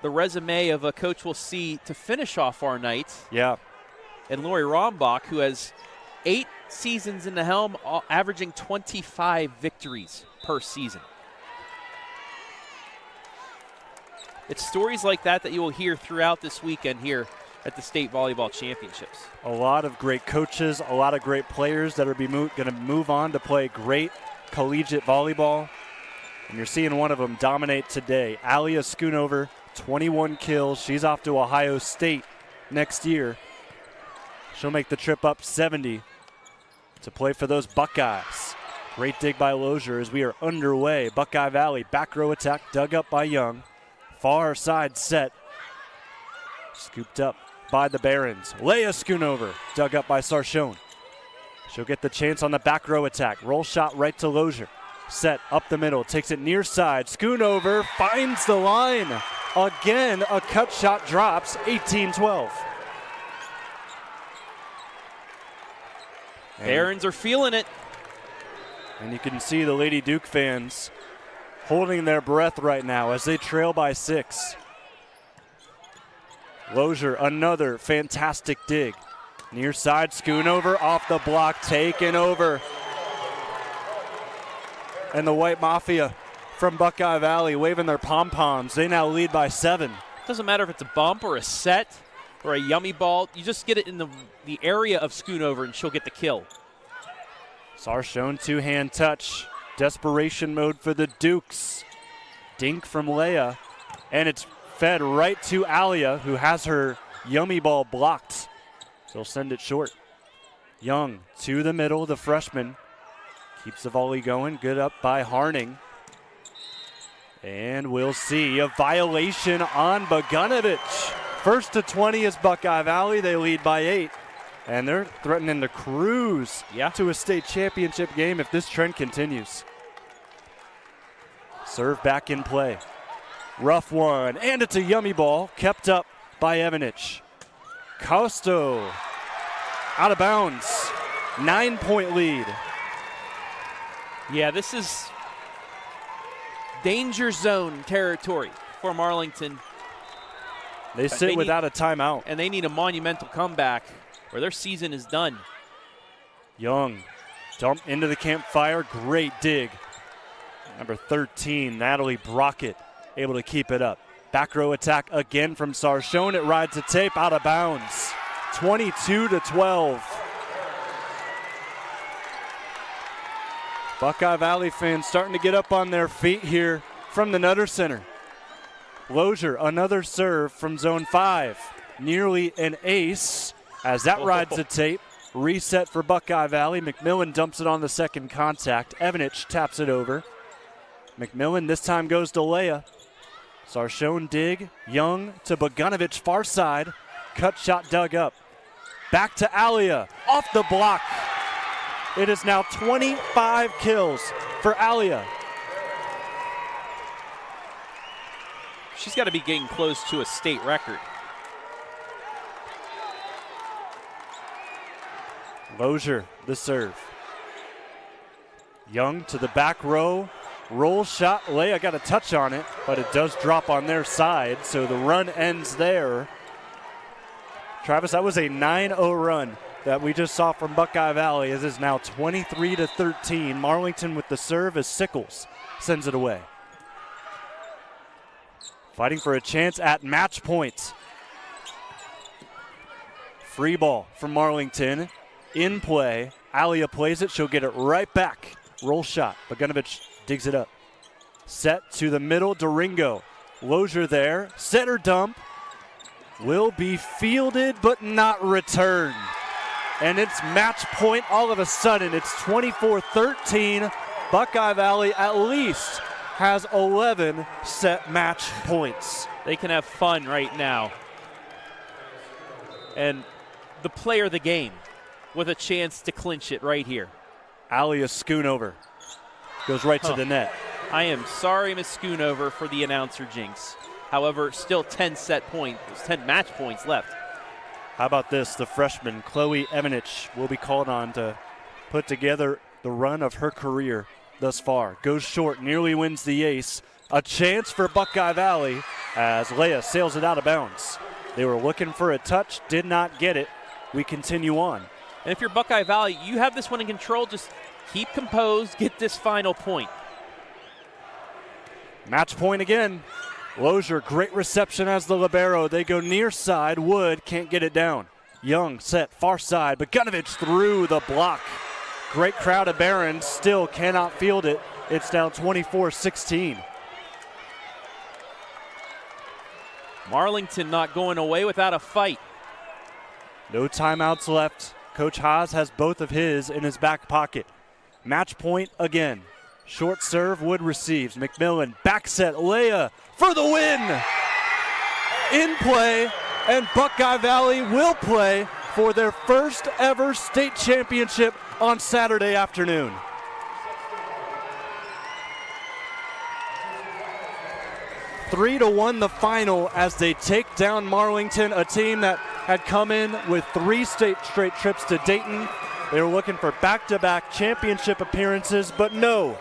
resume of a coach we'll see to finish off our night. Yeah. And Lori Rombach, who has 8 seasons in the helm, averaging 25 victories per season. It's stories like that you will hear throughout this weekend here at the State Volleyball Championships. A lot of great coaches, a lot of great players that are going to move on to play great collegiate volleyball. And you're seeing one of them dominate today. Alia Schoonover, 21 kills. She's off to Ohio State next year. She'll make the trip up 70 to play for those Buckeyes. Great dig by Lozier as we are underway. Buckeye Valley back row attack dug up by Young. Far side set. Scooped up by the Barons. Leia Schoonover dug up by Sarshone. She'll get the chance on the back row attack. Roll shot right to Lozier. Set up the middle. Takes it near side. Schoonover finds the line. Again, a cut shot drops. 18-12. Barons are feeling it. And you can see the Lady Duke fans holding their breath right now as they trail by 6. Lozier, another fantastic dig. Near side, Schoonover off the block, taken over. And the White Mafia from Buckeye Valley waving their pom-poms. They now lead by 7. Doesn't matter if it's a bump or a set or a yummy ball. You just get it in the area of Schoonover and she'll get the kill. Sarshone, two-hand touch. Desperation mode for the Dukes. Dink from Leia. And it's fed right to Alia, who has her yummy ball blocked So he'll send it short. Young to the middle, the freshman. Keeps the volley going, good up by Harning. And we'll see a violation on Bogdanovich. First to 20 is Buckeye Valley. They lead by 8. And they're threatening to cruise to a state championship game if this trend continues. Serve back in play. Rough one, and it's a yummy ball, kept up by Evanich. Costo out of bounds. 9-point lead. Yeah, this is danger zone territory for Marlington. They sit without a timeout. And they need a monumental comeback or their season is done. Young, dump into the campfire, great dig. Number 13, Natalie Brockett, able to keep it up. Back row attack again from Sarshone. It rides the tape out of bounds. 22-12. Buckeye Valley fans starting to get up on their feet here from the Nutter Center. Lozier, another serve from zone 5. Nearly an ace as that rides the tape. Reset for Buckeye Valley. McMillan dumps it on the second contact. Evanich taps it over. McMillan this time goes to Leia. Sarshone dig. Young to Bogdanovich, far side. Cut shot dug up. Back to Alia. Off the block. It is now 25 kills for Alia. She's got to be getting close to a state record. Lozier, the serve. Young to the back row. Roll shot. Leia got a touch on it, but it does drop on their side, so the run ends there. Travis, that was a 9-0 run that we just saw from Buckeye Valley. It is now 23-13. Marlington with the serve as Sickles sends it away. Fighting for a chance at match point. Free ball from Marlington. In play. Alia plays it. She'll get it right back. Roll shot. Bogdanovich digs it up. Set to the middle. Doringo. Lozier there. Center dump. Will be fielded but not returned. And it's match point all of a sudden. It's 24-13. Buckeye Valley at least has 11 set match points. They can have fun right now. And the player of the game with a chance to clinch it right here. Alia Schoonover goes right to the net. I am sorry, Miss Schoonover, for the announcer jinx. However, still 10 match points left. How about this? The freshman, Chloe Evanich, will be called on to put together the run of her career thus far. Goes short, nearly wins the ace. A chance for Buckeye Valley as Leia sails it out of bounds. They were looking for a touch, did not get it. We continue on. And if you're Buckeye Valley, you have this one in control. Just keep composed, get this final point. Match point again. Lozier, great reception as the libero. They go near side. Wood can't get it down. Young set far side. Bogdanovich through the block. Great crowd of Barons still cannot field it. It's now 24-16. Marlington not going away without a fight. No timeouts left. Coach Haas has both of his in his back pocket. Match point again. Short serve, Wood receives. McMillan, back set, Leia for the win. In play, and Buckeye Valley will play for their first ever state championship on Saturday afternoon. Three to 1 the final as they take down Marlington, a team that had come in with 3 straight trips to Dayton. They were looking for back-to-back championship appearances, but no.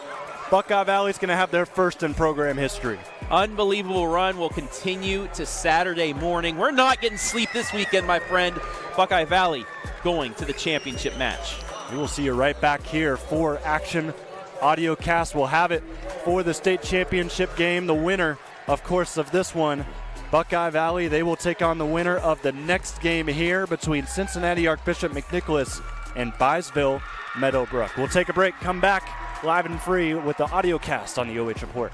Buckeye Valley's going to have their first in program history. Unbelievable run will continue to Saturday morning. We're not getting sleep this weekend, my friend. Buckeye Valley going to the championship match. We will see you right back here for action. AudioCast will have it for the state championship game. The winner, of course, of this one, Buckeye Valley, they will take on the winner of the next game here between Cincinnati Archbishop McNicholas and Byesville Meadowbrook. We'll take a break, come back live and free with the AudioCast on the OH Report.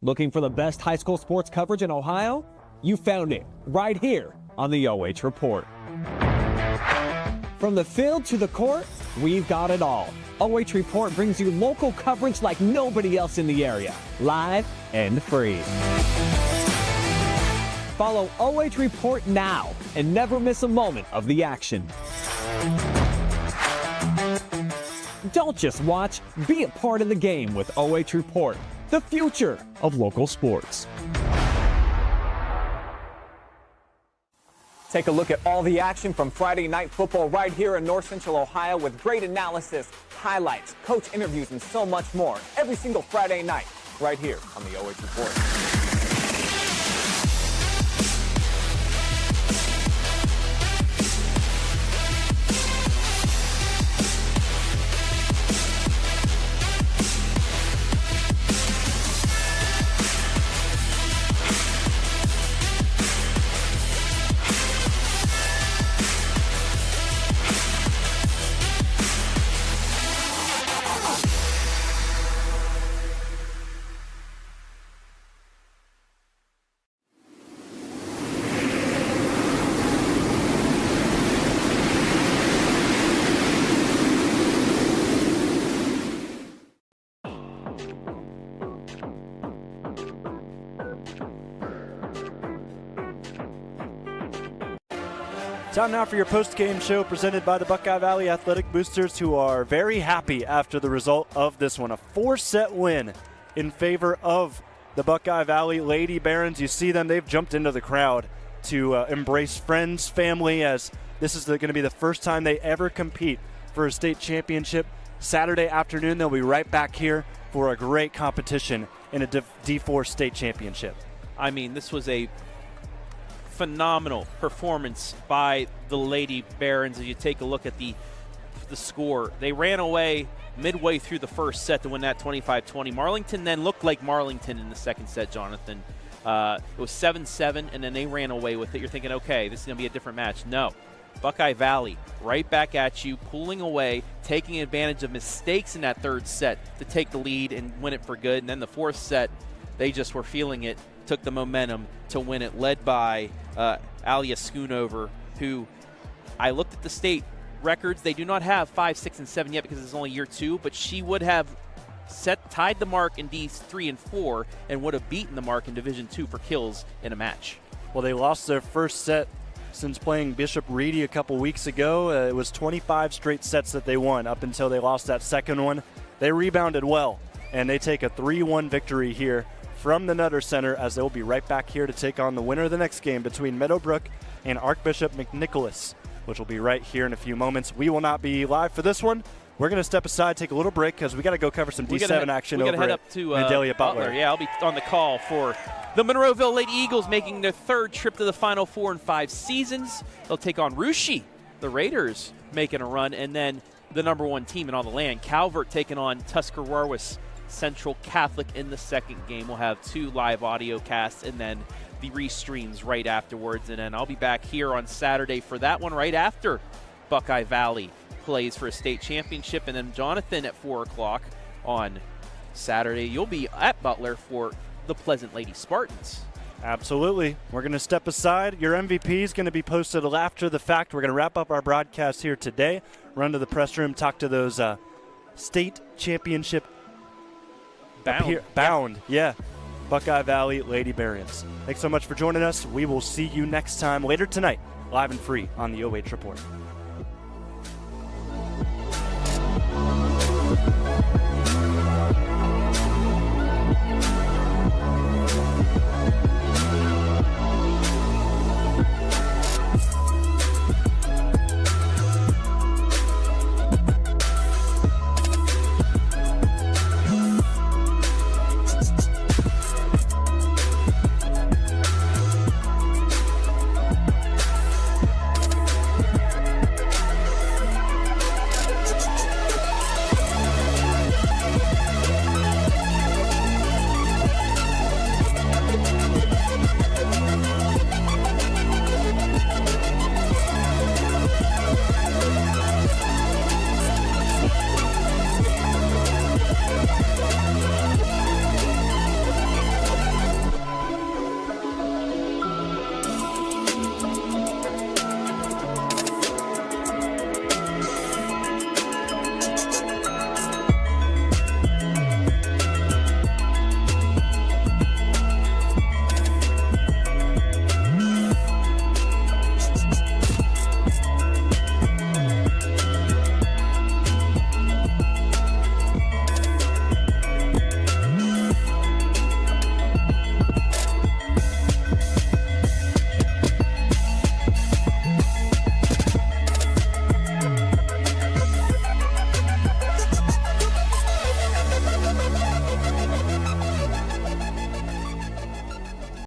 Looking for the best high school sports coverage in Ohio? You found it right here on the OH Report. From the field to the court, we've got it all. OH Report brings you local coverage like nobody else in the area, live and free. Follow OH Report now and never miss a moment of the action. Don't just watch, be a part of the game with OH Report, the future of local sports. Take a look at all the action from Friday Night Football right here in North Central Ohio with great analysis, highlights, coach interviews, and so much more every single Friday night right here on the OH Report. Time now for your post-game show presented by the Buckeye Valley Athletic Boosters, who are very happy after the result of this one. A 4-set win in favor of the Buckeye Valley Lady Barons. You see them, they've jumped into the crowd to embrace friends, family, as this is going to be the first time they ever compete for a state championship. Saturday afternoon, they'll be right back here for a great competition in a D4 state championship. I mean, this was a phenomenal performance by the Lady Barons. As you take a look at the score, they ran away midway through the first set to win that 25-20. Marlington then looked like Marlington in the second set, Jonathan. It was 7-7, and then they ran away with it. You're thinking, okay, this is going to be a different match. No. Buckeye Valley right back at you, pulling away, taking advantage of mistakes in that third set to take the lead and win it for good. And then the fourth set, they just were feeling it, took the momentum to win it, led by Alia Schoonover, who I looked at the state records. They do not have 5, 6, and 7 yet because it's only year 2, but she would have tied the mark in D3 and 4 and would have beaten the mark in Division 2 for kills in a match. Well, they lost their first set since playing Bishop Reedy a couple weeks ago. It was 25 straight sets that they won up until they lost that second one. They rebounded well, and they take a 3-1 victory here from the Nutter Center, as they'll be right back here to take on the winner of the next game between Meadowbrook and Archbishop McNicholas, which will be right here in a few moments. We will not be live for this one. We're going to step aside, take a little break, because we got to go cover some D7 action over head at up to Vandalia Butler. Yeah, I'll be on the call for the Monroeville Lady Eagles, making their third trip to the Final Four in 5 seasons. They'll take on Russia, the Raiders, making a run, and then the number 1 team in all the land, Calvert, taking on Tuscarawas Central Catholic in the second game. We'll have 2 live audio casts and then the restreams right afterwards. And then I'll be back here on Saturday for that one right after Buckeye Valley plays for a state championship. And then Jonathon at 4 o'clock on Saturday. You'll be at Butler for the Pleasant Lady Spartans. Absolutely. We're going to step aside. Your MVP is going to be posted after the fact. We're going to wrap up our broadcast here today, run to the press room, talk to those state championship bound. Yeah. Buckeye Valley Lady Barons. Thanks so much for joining us. We will see you next time later tonight, live and free on the OH Report.